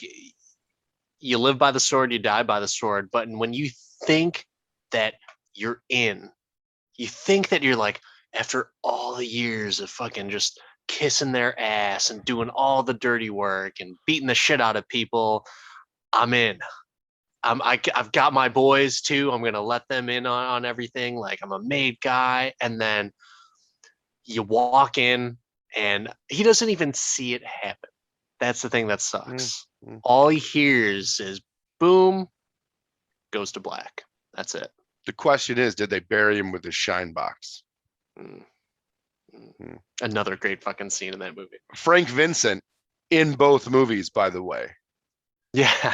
you live by the sword, you die by the sword. But when you think that you're you think that you're like, after all the years of fucking just kissing their ass and doing all the dirty work and beating the shit out of people, I'm in. I've got my boys too. I'm gonna let them in on everything. Like, I'm a made guy, and then you walk in and he doesn't even see it happen. That's the thing that sucks. Mm-hmm. All he hears is boom, goes to black. That's it. The question is, did they bury him with his shine box? Another great fucking scene in that movie. Frank Vincent in both movies, by the way. Yeah.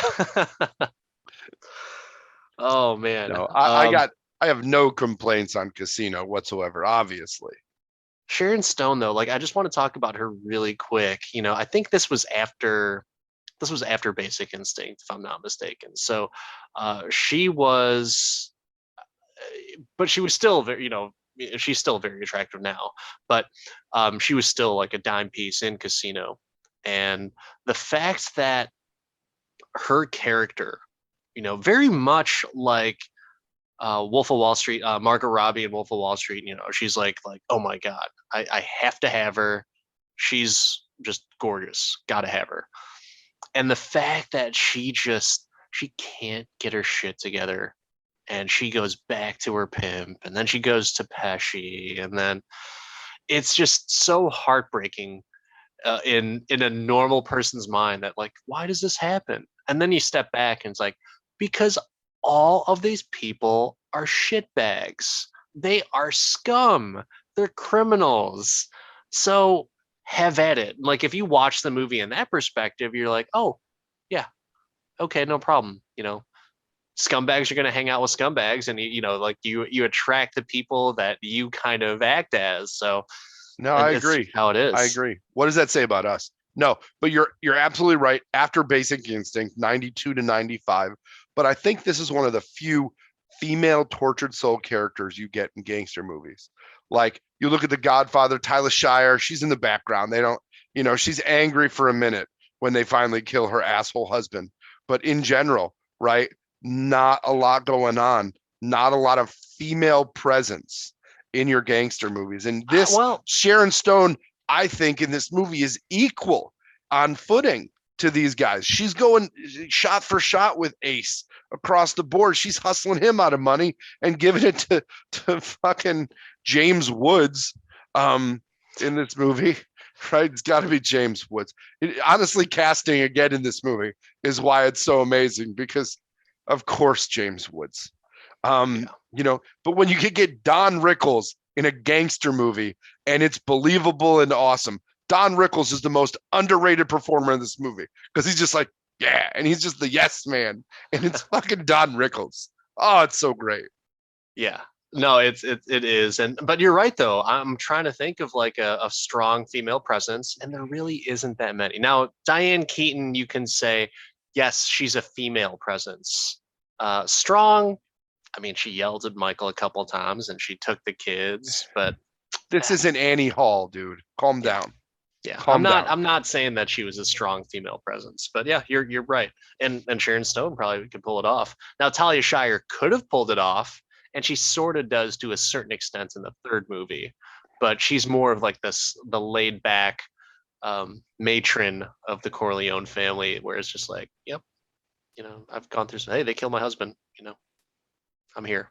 Oh man. No, I have no complaints on Casino whatsoever, obviously. Sharon Stone, though, like, I just want to talk about her really quick. I think this was after Basic Instinct, if I'm not mistaken. So she was, but she was still very, she's still very attractive now, but she was still like a dime piece in Casino. And the fact that her character, very much like Wolf of Wall Street, Margot Robbie and Wolf of Wall Street, she's like, oh my God, I have to have her. She's just gorgeous. Gotta have her. And the fact that she can't get her shit together, and she goes back to her pimp, and then she goes to Pesci, and then it's just so heartbreaking in a normal person's mind that like, why does this happen? And then you step back and it's like, because all of these people are shitbags. They are scum. They're criminals. So have at it. Like if you watch the movie in that perspective, you're like, oh yeah, okay, no problem. Scumbags are going to hang out with scumbags, and like you attract the people that you kind of act as. So No, and I it's agree. how it I is. agree. What does that say about us? No, but you're absolutely right. After Basic Instinct, 92 to 95. But I think this is one of the few female tortured soul characters you get in gangster movies. Like you look at The Godfather, Tyler Shire, she's in the background. They don't, she's angry for a minute when they finally kill her asshole husband. But in general, right? Not a lot going on. Not a lot of female presence in your gangster movies. And this Well, Sharon Stone, I think, in this movie is equal on footing to these guys. She's going shot for shot with Ace across the board. She's hustling him out of money and giving it to fucking James Woods in this movie. Right? It's got to be James Woods. Honestly, casting again in this movie is why it's so amazing because, of course, James Woods. But when you could get Don Rickles in a gangster movie and it's believable and awesome, Don Rickles is the most underrated performer in this movie because he's just like, yeah, and he's just the yes man, and it's fucking Don Rickles. Oh, it's so great. yeah. No, it is. But you're right though. I'm trying to think of like a strong female presence, and there really isn't that many. Now, Diane Keaton, you can say, yes, she's a female presence. Strong, I mean, she yelled at Michael a couple times and she took the kids, but This isn't Annie Hall, dude. Calm yeah, down. yeah. I'm Calm not down. I'm not saying that she was a strong female presence, but yeah, you're right. And Sharon Stone probably could pull it off. Now Talia Shire could have pulled it off, and she sort of does to a certain extent in the third movie, but she's more of like the laid back matron of the Corleone family, where it's just like, yep, I've gone through some, hey, they killed my husband, I'm here.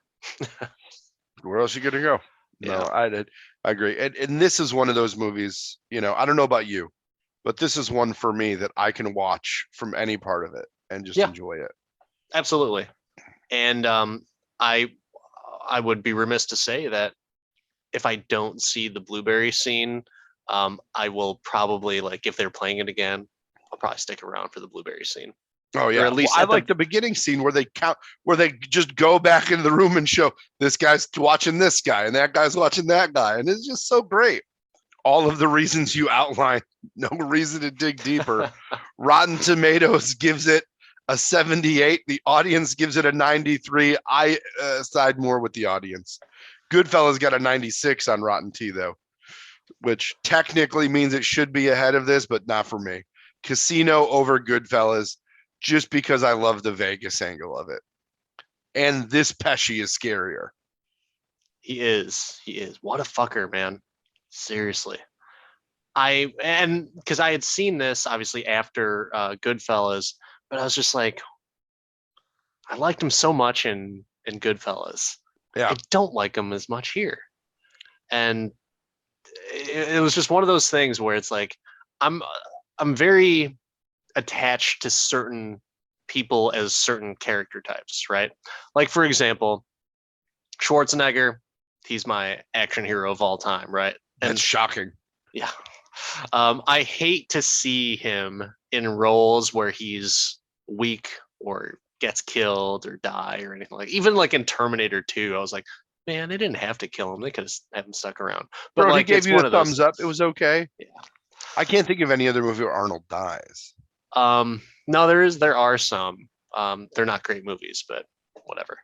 Where else are you gonna go? No, Yeah. I agree. And this is one of those movies, I don't know about you, but this is one for me that I can watch from any part of it and just Yeah, enjoy it. absolutely. And I I would be remiss to say that if I don't see the blueberry scene, I will probably, like, if they're playing it again, I'll probably stick around for the blueberry scene, Oh or yeah. at Well, least I at the like the beginning scene where they just go back into the room and show this guy's watching this guy and that guy's watching that guy. And it's just so great. All of the reasons you outlined, no reason to dig deeper. Rotten Tomatoes gives it a 78. The audience gives it a 93. I side more with the audience. Goodfellas got a 96 on Rotten T though, which technically means it should be ahead of this, but not for me. Casino over Goodfellas, just because I love the Vegas angle of it. And this Pesci is scarier. He is. What a fucker, man. Seriously. And because I had seen this obviously after Goodfellas, but I was just like, I liked him so much in Goodfellas. I Yeah. don't like him as much here. And it was just one of those things where it's like I'm I'm very attached to certain people as certain character types, right? Like for example, Schwarzenegger, he's my action hero of all time, right? That's And shocking. yeah, I hate to see him in roles where he's weak or gets killed or die or anything, like even like in Terminator 2. I was like, man, they didn't have to kill him. They could have him stuck around. But Bro, he like gave it's you one the of those thumbs up. things. It was okay. Yeah. I can't think of any other movie where Arnold dies. No, there are some. They're not great movies, but whatever.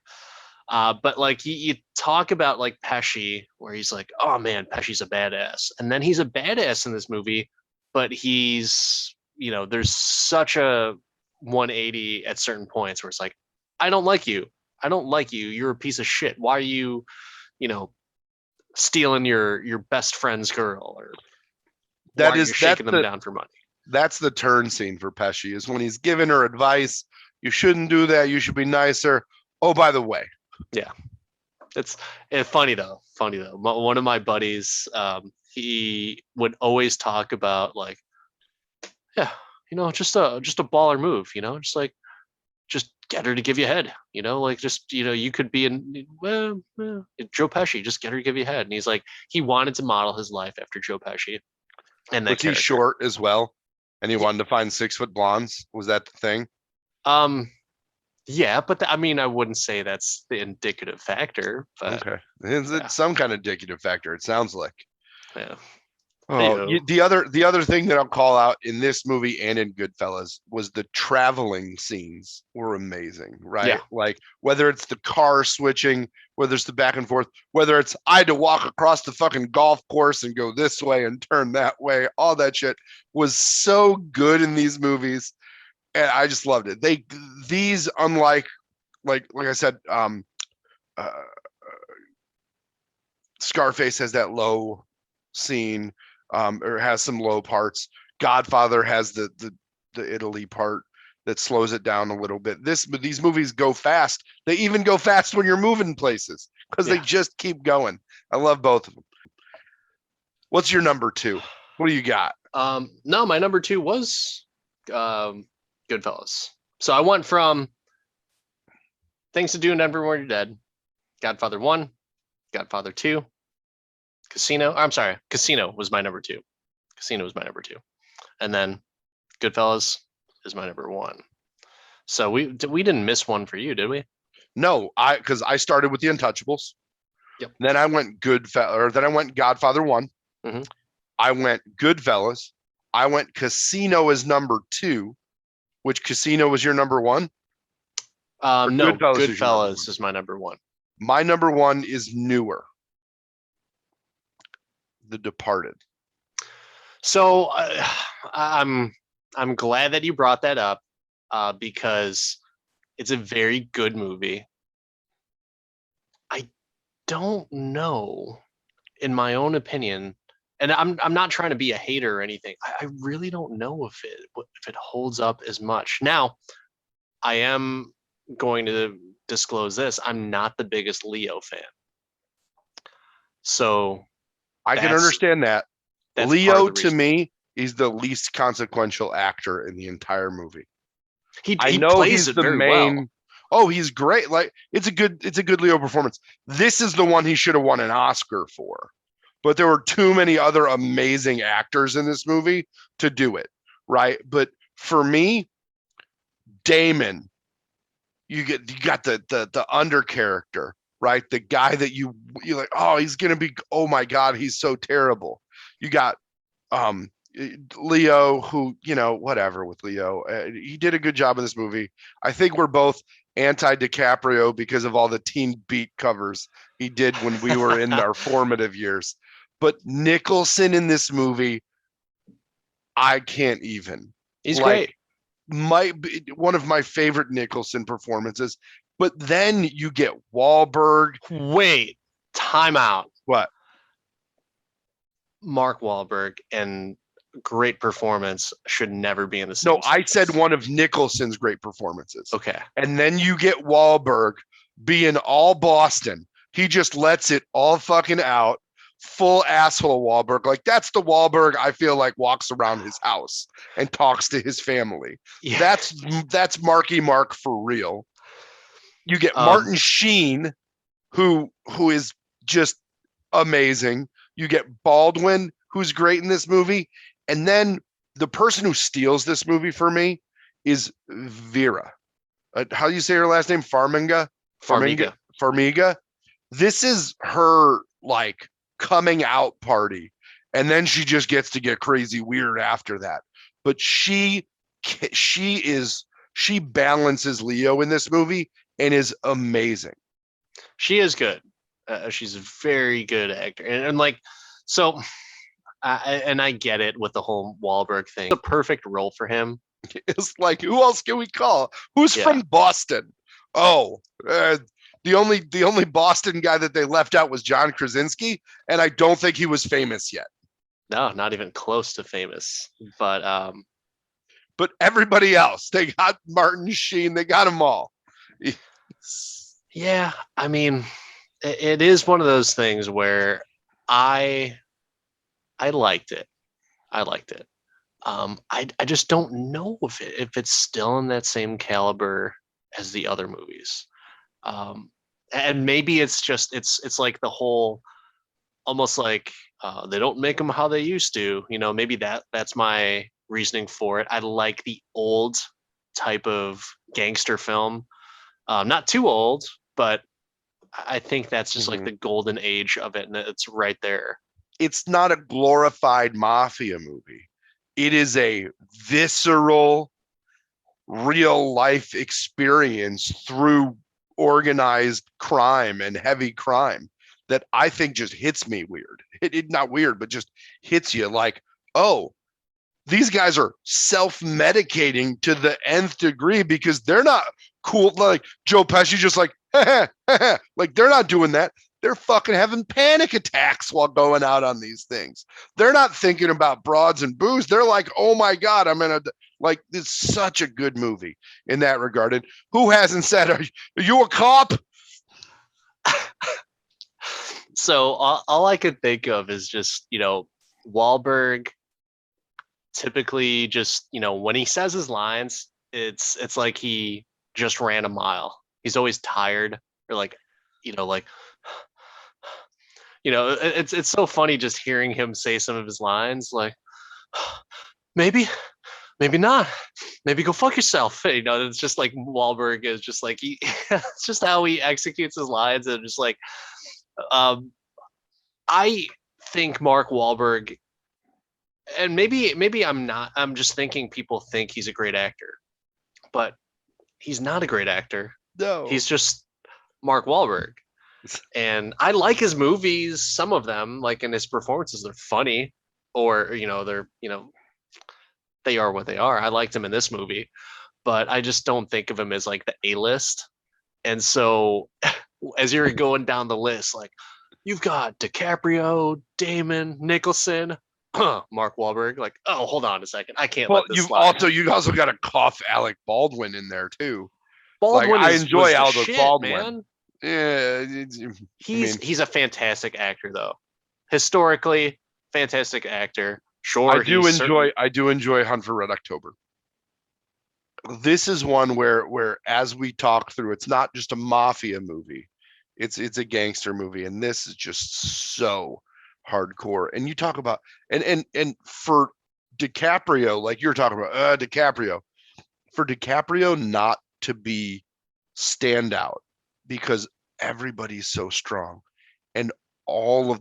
But like you talk about like Pesci, where he's like, oh man, Pesci's a badass, and then he's a badass in this movie, but he's, there's such a 180 at certain points where it's like, I don't like you. I don't like you. You're a piece of shit. Why are you, you know, stealing your best friend's girl? Or Why That you're is shaking them down for money. that's the turn scene for Pesci, is when he's giving her advice. You shouldn't do that. You should be nicer. Oh, by the way, Yeah, it's funny though. Funny though. One of my buddies, he would always talk about like, yeah, just a baller move. Just get her to give you head. Like just you could be in Joe Pesci. Just get her to give you head. And he's like, he wanted to model his life after Joe Pesci and that was he character. short as well? And he wanted to find 6-foot blondes. Was that the thing? Yeah, but I mean, I wouldn't say that's the indicative factor. But Okay, is yeah, it some kind of indicative factor? It sounds like. yeah. Oh, Ew. the other thing that I'll call out in this movie and in Goodfellas was the traveling scenes were amazing, right? Yeah. Like whether it's the car switching, whether it's the back and forth, whether it's I had to walk across the fucking golf course and go this way and turn that way, all that shit was so good in these movies, and I just loved it. These unlike like I said, uh, Scarface has that low scene, or has some low parts. Godfather has the Italy part that slows it down a little bit. These movies go fast. They even go fast when you're moving places because they just keep going. I love both of them. What's your number two? What do you got? No, my number two was Goodfellas. So I went from Things to Do in Denver When You're Dead, Godfather 1, Godfather 2, Casino. I'm sorry, Casino was my number 2. Casino was my number 2. And then Goodfellas is my number 1. So we didn't miss one for you, did we? No, because I started with the Untouchables. Yep. Then I went then I went Godfather 1. Mm-hmm. I went Goodfellas. I went Casino as number 2, which Casino was your number 1? No, Goodfellas is my number 1. My number 1 is newer. The Departed. So I'm glad that you brought that up because it's a very good movie. I don't know, in my own opinion, and I'm not trying to be a hater or anything. I really don't know if it holds up as much. Now, I am going to disclose this. I'm not the biggest Leo fan. So I can understand that. Leo, to me, is the least consequential actor in the entire movie. He know plays he's it the very main. well. Oh, he's great. Like it's a good Leo performance. This is the one he should have won an Oscar for. But there were too many other amazing actors in this movie to do it, right? But for me, Damon, you got the under character, right? The guy that you're like, oh, he's gonna be, oh my god, he's so terrible. You got Leo, who, whatever with Leo. He did a good job in this movie. I think we're both anti-DiCaprio because of all the Teen Beat covers he did when we were in our formative years. But Nicholson in this movie, I can't even. He's great. Might be one of my favorite Nicholson performances. But then you get Wahlberg. Wait, time out. What? Mark Wahlberg and great performance should never be in the same No, I said one of Nicholson's great performances. Okay. And then you get Wahlberg being all Boston. He just lets it all fucking out. Full asshole Wahlberg. Like that's the Wahlberg I feel like walks around his house and talks to his family. Yeah. That's Marky Mark for real. You get Martin Sheen, who is just amazing. You get Baldwin, who's great in this movie. And then the person who steals this movie for me is Vera. How do you say her last name? Farmiga. This is her like coming out party. And then she just gets to get crazy weird after that. But she balances Leo in this movie and is amazing. She is good. She's a very good actor. And like, so, and I get it with the whole Wahlberg thing. It's a perfect role for him. It's like, who else can we call? Who's from Boston? Oh, the only Boston guy that they left out was John Krasinski, and I don't think he was famous yet. No, not even close to famous. But But everybody else, they got Martin Sheen, they got them all. yeah, I mean, it is one of those things where I I liked it. I liked it. I just don't know if it's still in that same caliber as the other movies. And maybe it's just it's like the whole almost like they don't make them how they used to. Maybe that's my reasoning for it. I like the old type of gangster film. Not too old, but I think that's just like Mhm. the golden age of it, and it's right there. It's not a glorified mafia movie. It is a visceral, real life experience through organized crime and heavy crime that I think just hits me weird. It not weird, but just hits you like, oh, these guys are self-medicating to the nth degree because they're not cool. Like Joe Pesci, just like, like they're not doing that. They're fucking having panic attacks while going out on these things. They're not thinking about broads and booze. They're like, oh my God, I'm gonna like it's such a good movie in that regard. And who hasn't said, are you a cop? So all I could think of is just Wahlberg typically just when he says his lines, it's like he just ran a mile. He's always tired or like like it's so funny just hearing him say some of his lines like maybe maybe not, maybe go fuck yourself. It's just like Wahlberg is just like he it's just how he executes his lines and just like um I think Mark Wahlberg, and maybe I'm not. I'm just thinking people think he's a great actor, but he's not a great actor. No. He's just Mark Wahlberg, and I like his movies. Some of them, like in his performances, they're funny, or they're they are what they are. I liked him in this movie, but I just don't think of him as like the A list. And so, as you're going down the list, like you've got DiCaprio, Damon, Nicholson, Mark Wahlberg. Like, oh, hold on a second, I can't Well, let this slide. you also got to cough Alec Baldwin in there too. Like Baldwin I is was enjoy the Alec shit, Baldwin. man. Yeah, I mean, He's a fantastic actor, though. Historically, fantastic actor. I Sure, do he's certain. enjoy Hunt for Red October. This is one where as we talk through, it's not just a mafia movie. It's a gangster movie, and this is just so hardcore. And you talk about and for DiCaprio, like you're talking about, DiCaprio, for DiCaprio not to be standout because everybody's so strong and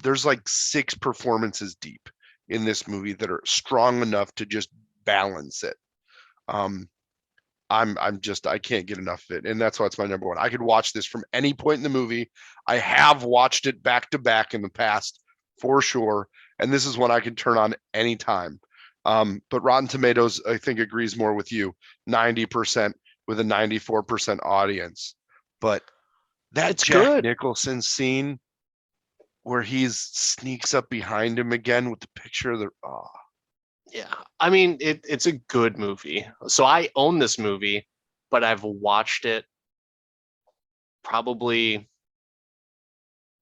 there's like 6 performances deep in this movie that are strong enough to just balance it. Um, I'm just I can't get enough of it, and that's why it's my number one. I could watch this from any point in the movie. I have watched it back to back in the past for sure, and this is one I can turn on anytime. But Rotten Tomatoes, I think, agrees more with you, 90% with a 94% audience. But that It's Jack good. Nicholson scene where he's sneaks up behind him again with the picture of the Yeah, I mean it's a good movie. So I own this movie, but I've watched it probably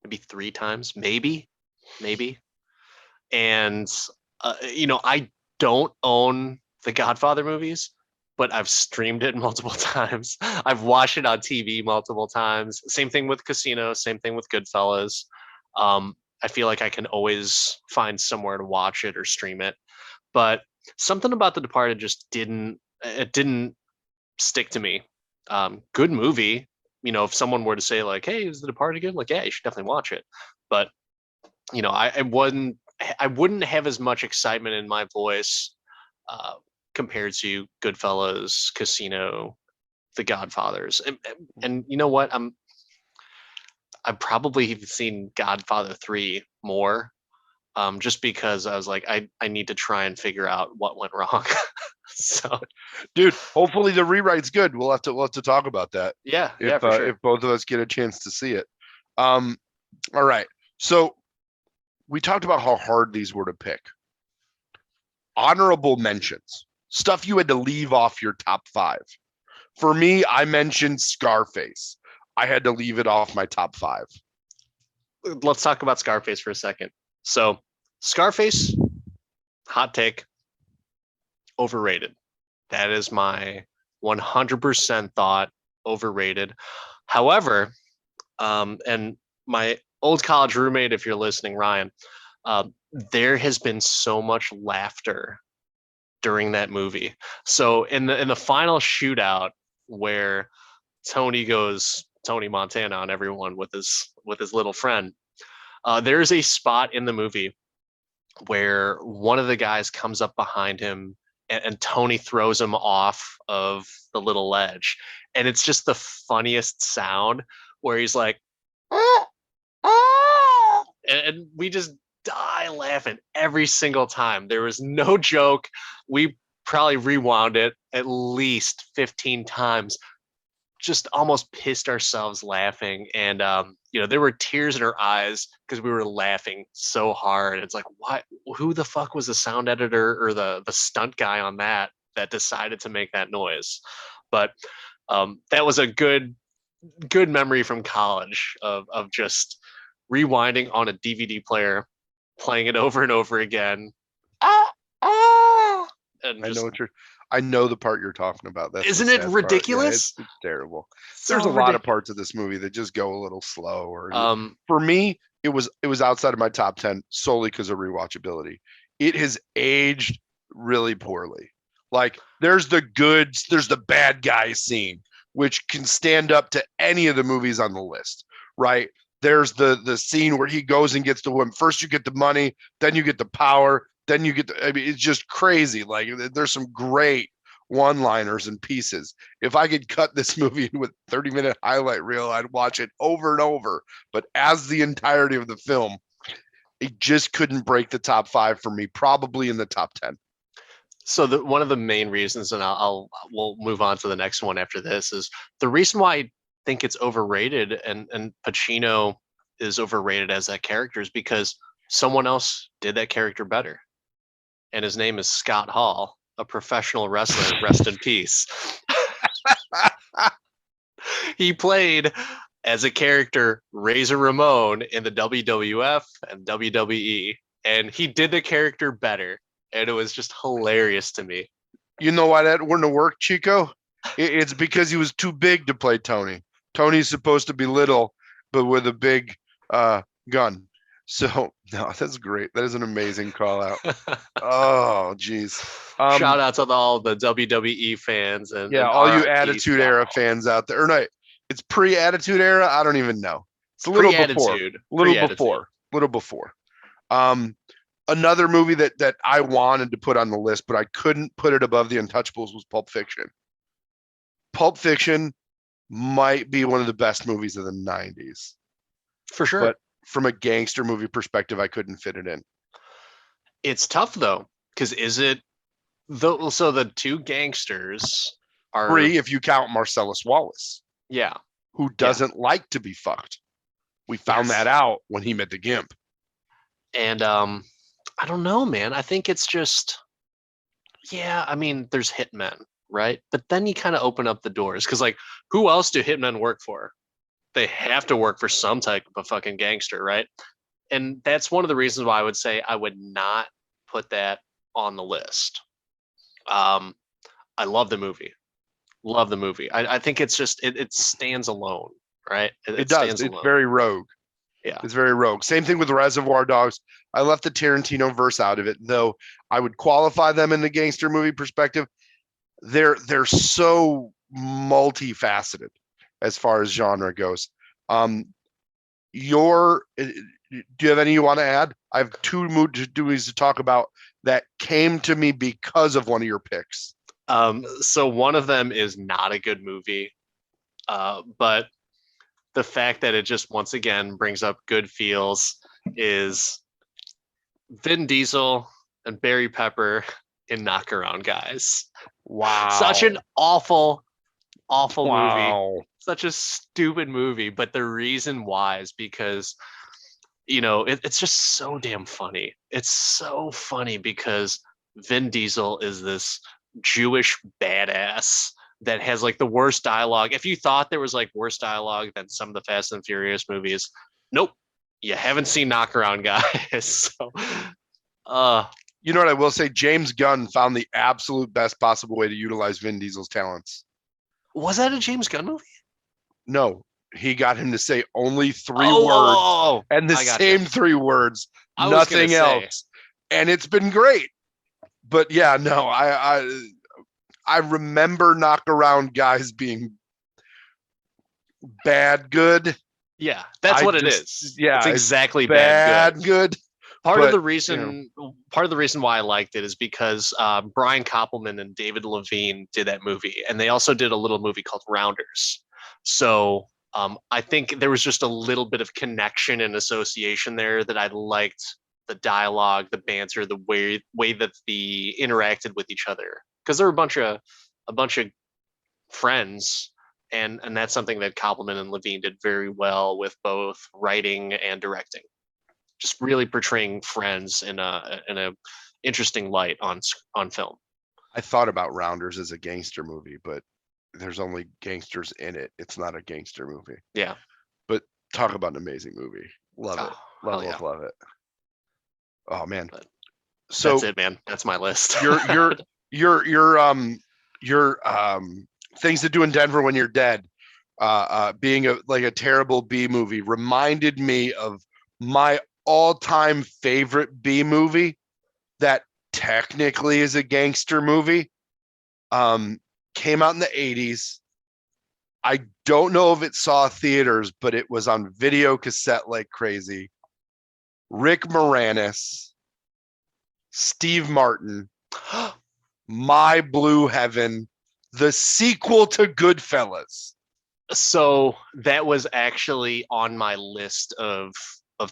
maybe 3 times, maybe. And I don't own the Godfather movies, but I've streamed it multiple times. I've watched it on TV multiple times. Same thing with Casino. Same thing with Goodfellas. I feel like I can always find somewhere to watch it or stream it. But something about The Departed just didn't stick to me. Good movie. If someone were to say like, "Hey, is The Departed good?" Like, yeah, you should definitely watch it. But I wouldn't have as much excitement in my voice uh, compared to Goodfellas, Casino, The Godfathers, and you know what? I've probably seen Godfather 3 more, just because I was like, I need to try and figure out what went wrong. So dude. Hopefully the rewrite's good. We'll have to talk about that yeah, yeah, for sure. if both of us get a chance to see it. Um, all right. So we talked about how hard these were to pick. honorable mentions, stuff you had to leave off your top 5. For me, I mentioned Scarface. I had to leave it off my top 5. Let's talk about Scarface for a second. So, Scarface, hot take, overrated. That is my 100% thought, overrated. However, and my old college roommate, if you're listening, Ryan, uh, there has been so much laughter during that movie. So in the final shootout where Tony Montana on everyone with his little friend, there's a spot in the movie where one of the guys comes up behind him and Tony throws him off of the little ledge. And it's just the funniest sound where he's like, "Ah, ah," and we just die laughing every single time. There was no joke. We probably rewound it at least 15 times, just almost pissed ourselves laughing. And there were tears in our eyes because we were laughing so hard. It's like, what? Who the fuck was the sound editor or the stunt guy on that decided to make that noise? But that was a good memory from college of just rewinding on a DVD player, playing it over and over again. Ah, ah, and just, I know the part you're talking about. That's isn't it ridiculous? Yeah, it's terrible. So There's a lot of parts of this movie that just go a little slow. For me, it was outside of my top 10 solely because of rewatchability. It has aged really poorly. Like there's the goods, there's the bad guy scene, which can stand up to any of the movies on the list, right? There's the scene where he goes and gets the woman. First you get the money, then you get the power, then you get it's just crazy. Like there's some great one-liners and pieces. If I could cut this movie with 30-minute highlight reel, I'd watch it over and over. But as the entirety of the film, it just couldn't break the top 5 for me, probably in the top 10. So one of the main reasons, and we'll move on to the next one after this, is the reason why I think it's overrated and Pacino is overrated as that character is because someone else did that character better. And his name is Scott Hall, a professional wrestler. Rest in peace. He played as a character Razor Ramon in the WWF and WWE, and he did the character better, and it was just hilarious to me. You know why that wouldn't have worked, Chico? It's because he was too big to play Tony. Tony's supposed to be little, but with a big gun. So no, that's great. That is an amazing call out. Oh, geez. Shout out to all the WWE fans and all you Attitude Era fans out there. Or no, it's pre-Attitude Era. I don't even know. It's a little before. Another movie that I wanted to put on the list, but I couldn't put it above The Untouchables was Pulp Fiction. Pulp Fiction might be one of the best movies of the 90s. For sure. But from a gangster movie perspective, I couldn't fit it in. It's tough though, because is it so the two gangsters are 3 if you count Marcellus Wallace. Yeah. Who doesn't like to be fucked. We found that out when he met the Gimp. And I don't know, man. I think it's just I mean, there's hitmen, right? But then you kind of open up the doors because like who else do hitmen work for? They have to work for some type of a fucking gangster, right? And that's one of the reasons why I would say I would not put that on the list. I love the movie. I think it's just it stands alone, right? It does. It's very rogue. Yeah, it's very rogue. Same thing with Reservoir Dogs. I left the Tarantino verse out of it, though. I would qualify them in the gangster movie perspective. They're so multifaceted as far as genre goes. Do you have any you want to add? I have 2 movies to talk about that came to me because of one of your picks. So one of them is not a good movie, but the fact that it just once again brings up good feels is Vin Diesel and Barry Pepper in Knock Around Guys. Wow. Such an awful movie. Such a stupid movie. But the reason why is because, it's just so damn funny. It's so funny because Vin Diesel is this Jewish badass that has like the worst dialogue. If you thought there was like worse dialogue than some of the Fast and Furious movies, nope. You haven't seen Knockaround Guys. So uh You know what I will say? James Gunn found the absolute best possible way to utilize Vin Diesel's talents. was that a James Gunn movie? No, he got him to say only three Oh, words and the I got you. same three words, I was gonna nothing say, else. And it's been great. But yeah, no, I remember Knockaround Guys being bad good. yeah, that's I what it just, is. yeah, It's it's exactly bad bad good. good. Part of But, the reason, part of the reason why I liked it is because Brian Koppelman and David Levine did that movie, and they also did a little movie called Rounders. So I think there was just a little bit of connection and association there that I liked the dialogue, the banter, the way that they interacted with each other, because they're a bunch of friends. And that's something that Koppelman and Levine did very well with both writing and directing, just really portraying friends in a interesting light on film. I thought about Rounders as a gangster movie, but there's only gangsters in it. It's not a gangster movie. Yeah. But talk about an amazing movie. Love it. Hell yeah. Love it. Oh man. But So that's it, man. That's my list. your things to do in Denver when you're dead, being a terrible B movie reminded me of my all-time favorite B movie that technically is a gangster movie. Came out in the 80s. I don't know if it saw theaters, but it was on video cassette like crazy. Rick Moranis, Steve Martin, My Blue Heaven, the sequel to Goodfellas. So that was actually on my list of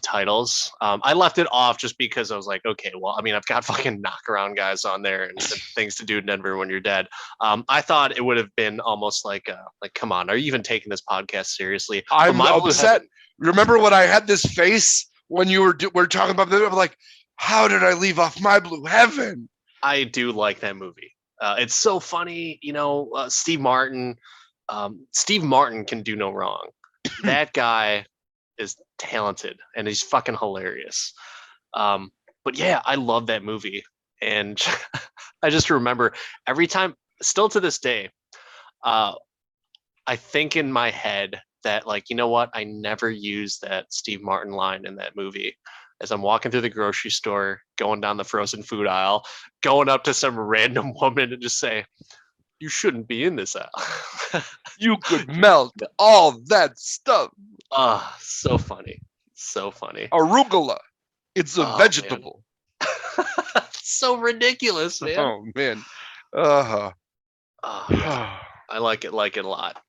titles. I left it off just because I was like, okay, well, I mean, I've got fucking Knockaround Guys on there and things to do in Denver when you're dead. I thought it would have been almost like, come on, are you even taking this podcast seriously? I'm upset. Remember when I had this face when you were talking about that? I'm like, how did I leave off My Blue Heaven? I do like that movie. It's so funny, Steve Martin. Steve Martin can do no wrong. That guy is talented and he's fucking hilarious. But yeah, I love that movie. And I just remember every time, still to this day, I think in my head that, like, you know what? I never used that Steve Martin line in that movie. As I'm walking through the grocery store, going down the frozen food aisle, going up to some random woman and just say, you shouldn't be in this aisle. You could melt all that stuff. So funny. So funny. Arugula. It's a vegetable. So ridiculous, man. Oh man. Yeah. I like it a lot.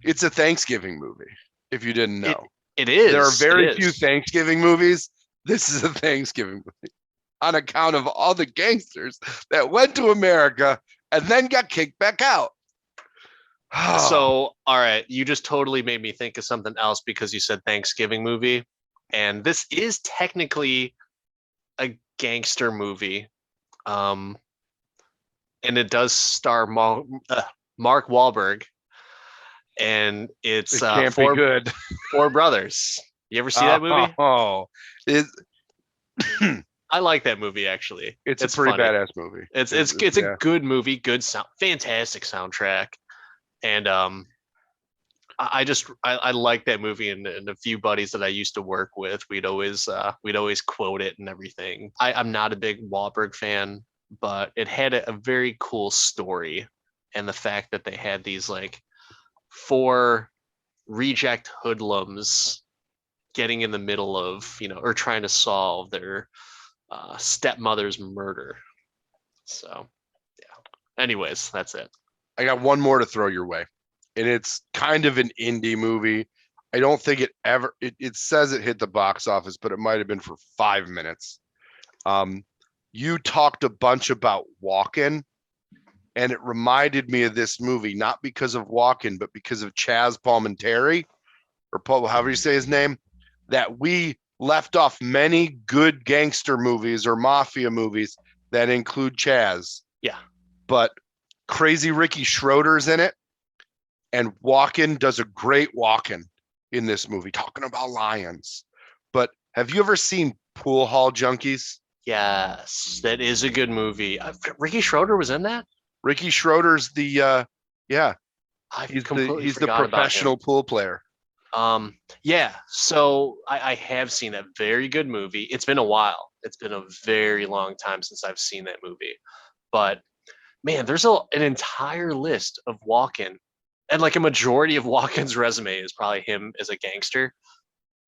It's a Thanksgiving movie, if you didn't know. It is. There are very few Thanksgiving movies. This is a Thanksgiving movie on account of all the gangsters that went to America and then got kicked back out. So, all right, you just totally made me think of something else because you said Thanksgiving movie. And this is technically a gangster movie. And it does star Mark Wahlberg. And it's can't be good. Four Brothers. You ever see that movie? I like that movie actually. It's a pretty funny. Badass movie. It's a good movie, good sound, fantastic soundtrack, and I like that movie. And a few buddies that I used to work with, we'd always quote it and everything. I'm not a big Wahlberg fan, but it had a very cool story, and the fact that they had these like 4 reject hoodlums getting in the middle of, or trying to solve their stepmother's murder. So yeah, anyways, that's it. I got one more to throw your way, and it's kind of an indie movie. I don't think it says it hit the box office, but it might have been for 5 minutes. You talked a bunch about Walken, and it reminded me of this movie, not because of Walken, but because of Chaz Palminteri, or Paul, however you say his name, that we left off many good gangster movies or mafia movies that include Chaz. Yeah. But Crazy Ricky Schroeder's in it, and Walken does a great Walken in this movie, talking about lions. But have you ever seen Pool Hall Junkies? Yes, that is a good movie. Ricky Schroeder was in that. Ricky Schroeder's the yeah, I completely he's the forgot about him. professional pool player. Yeah. So I have seen that very good movie. It's been a while. It's been a very long time since I've seen that movie. But man, there's an entire list of Walken, and like a majority of Walken's resume is probably him as a gangster.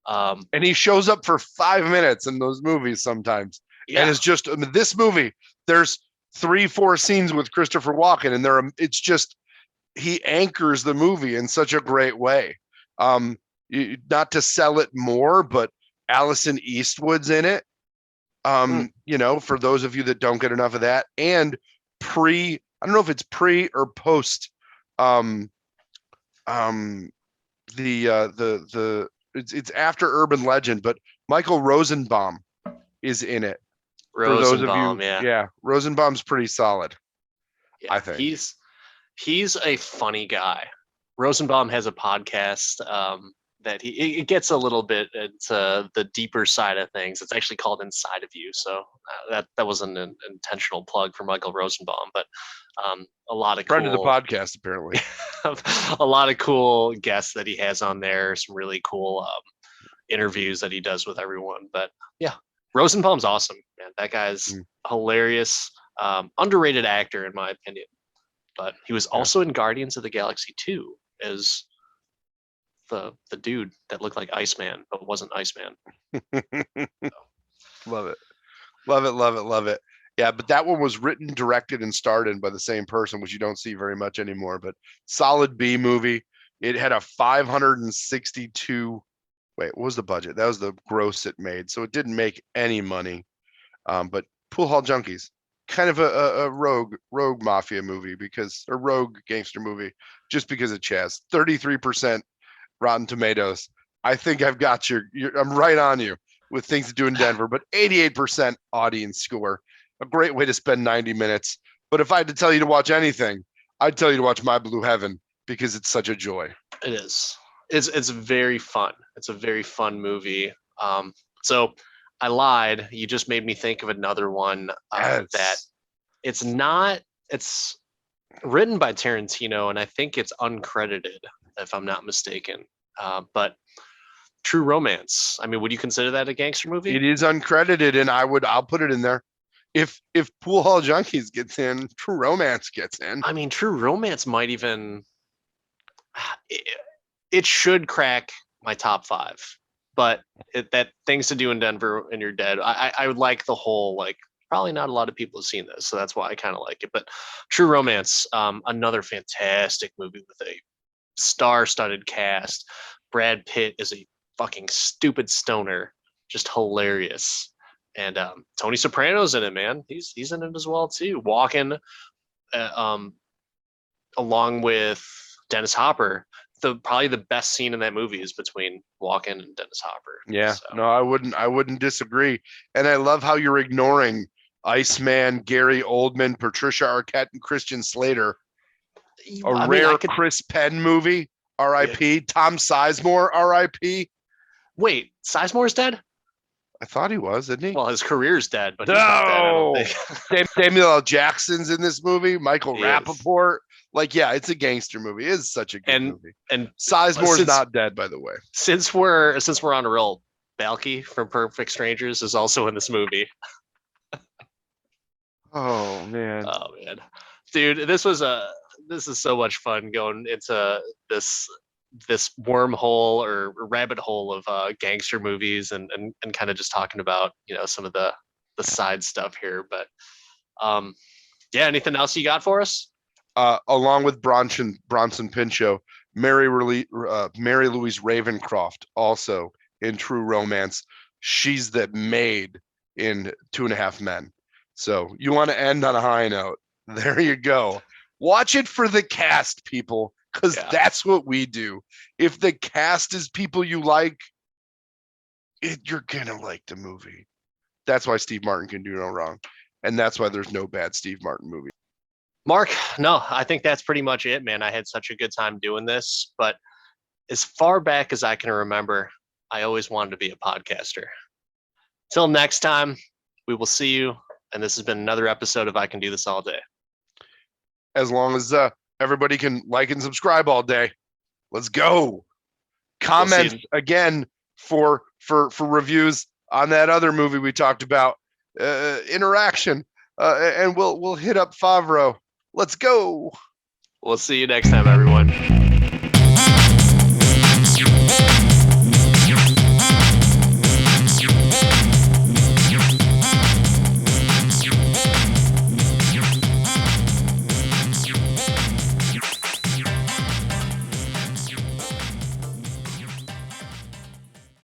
And he shows up for 5 minutes in those movies sometimes. Yeah. And it's just, I mean, this movie, there's 3-4 scenes with Christopher Walken, and it's just, he anchors the movie in such a great way. Not to sell it more, but Allison Eastwood's in it. You know, for those of you that don't get enough of that, and I don't know if it's pre or post, it's after Urban Legend, but Michael Rosenbaum is in it. For those of you, yeah, Rosenbaum's pretty solid. Yeah, I think he's a funny guy. Rosenbaum has a podcast that it gets a little bit into the deeper side of things. It's actually called Inside of You. So that was an intentional plug for Michael Rosenbaum, but a lot of friend cool, of the podcast apparently. A lot of cool guests that he has on there. Some really cool interviews that he does with everyone. But yeah, Rosenbaum's awesome, man. That guy's hilarious. Underrated actor in my opinion. But he was also in Guardians of the Galaxy 2 as the dude that looked like Iceman but wasn't Iceman. Love it. Love it, love it, love it. Yeah, but that one was written, directed, and starred in by the same person, which you don't see very much anymore. But solid B movie. It had a 562. Wait, what was the budget? That was the gross it made. So it didn't make any money. But Pool Hall Junkies, kind of a rogue mafia movie a rogue gangster movie, just because of Chaz. 33% Rotten Tomatoes. I think I've got I'm right on you with Things to Do in Denver, but 88% audience score. A great way to spend 90 minutes. But if I had to tell you to watch anything, I'd tell you to watch My Blue Heaven because it's such a joy. It is. It's very fun. It's a very fun movie. So I lied. You just made me think of another one that it's written by Tarantino, and I think it's uncredited, if I'm not mistaken. But True Romance. I mean, would you consider that a gangster movie? It is uncredited, and I'll put it in there. If Pool Hall Junkies gets in, True Romance gets in. I mean, True Romance might even it should crack my top 5. But that Things to Do in Denver and You're Dead, I would like the whole, like, probably not a lot of people have seen this, so that's why I kind of like it. But True Romance, another fantastic movie with a star-studded cast. Brad Pitt is a fucking stupid stoner, just hilarious. And Tony Soprano's in it, man. He's in it as well too. Walken, along with Dennis Hopper. Probably the best scene in that movie is between Walken and Dennis Hopper. Yeah, so. No, I wouldn't disagree. And I love how you're ignoring Iceman, Gary Oldman, Patricia Arquette, and Christian Slater. Rare Chris Penn movie, R.I.P. Yeah. Tom Sizemore, R.I.P. Wait, Sizemore's dead? I thought he was, isn't he? Well, his career's dead, but he's not dead, I don't think. Samuel L. Jackson's in this movie. Michael Rappaport. Like, yeah, it's a gangster movie. It is such a good movie. And Sizemore's not dead, by the way. Since we're on a roll, Balky from Perfect Strangers is also in this movie. Oh man, dude, this is so much fun going into this wormhole or rabbit hole of gangster movies and kind of just talking about, you know, some of the side stuff here. But yeah, anything else you got for us? Along with Bronson Pinchot, Mary Louise Ravencroft, also in True Romance. She's the maid in 2.5 Men. So you want to end on a high note. There you go. Watch it for the cast, people, because that's what we do. If the cast is people you like, you're going to like the movie. That's why Steve Martin can do no wrong. and that's why there's no bad Steve Martin movie. Mark, no, I think that's pretty much it, man. I had such a good time doing this, but as far back as I can remember, I always wanted to be a podcaster. Till next time, we will see you. And this has been another episode of I Can Do This All Day. As long as everybody can like and subscribe all day. Let's go. Comment again for reviews on that other movie we talked about. Interaction. And we'll hit up Favreau. Let's go. We'll see you next time, everyone.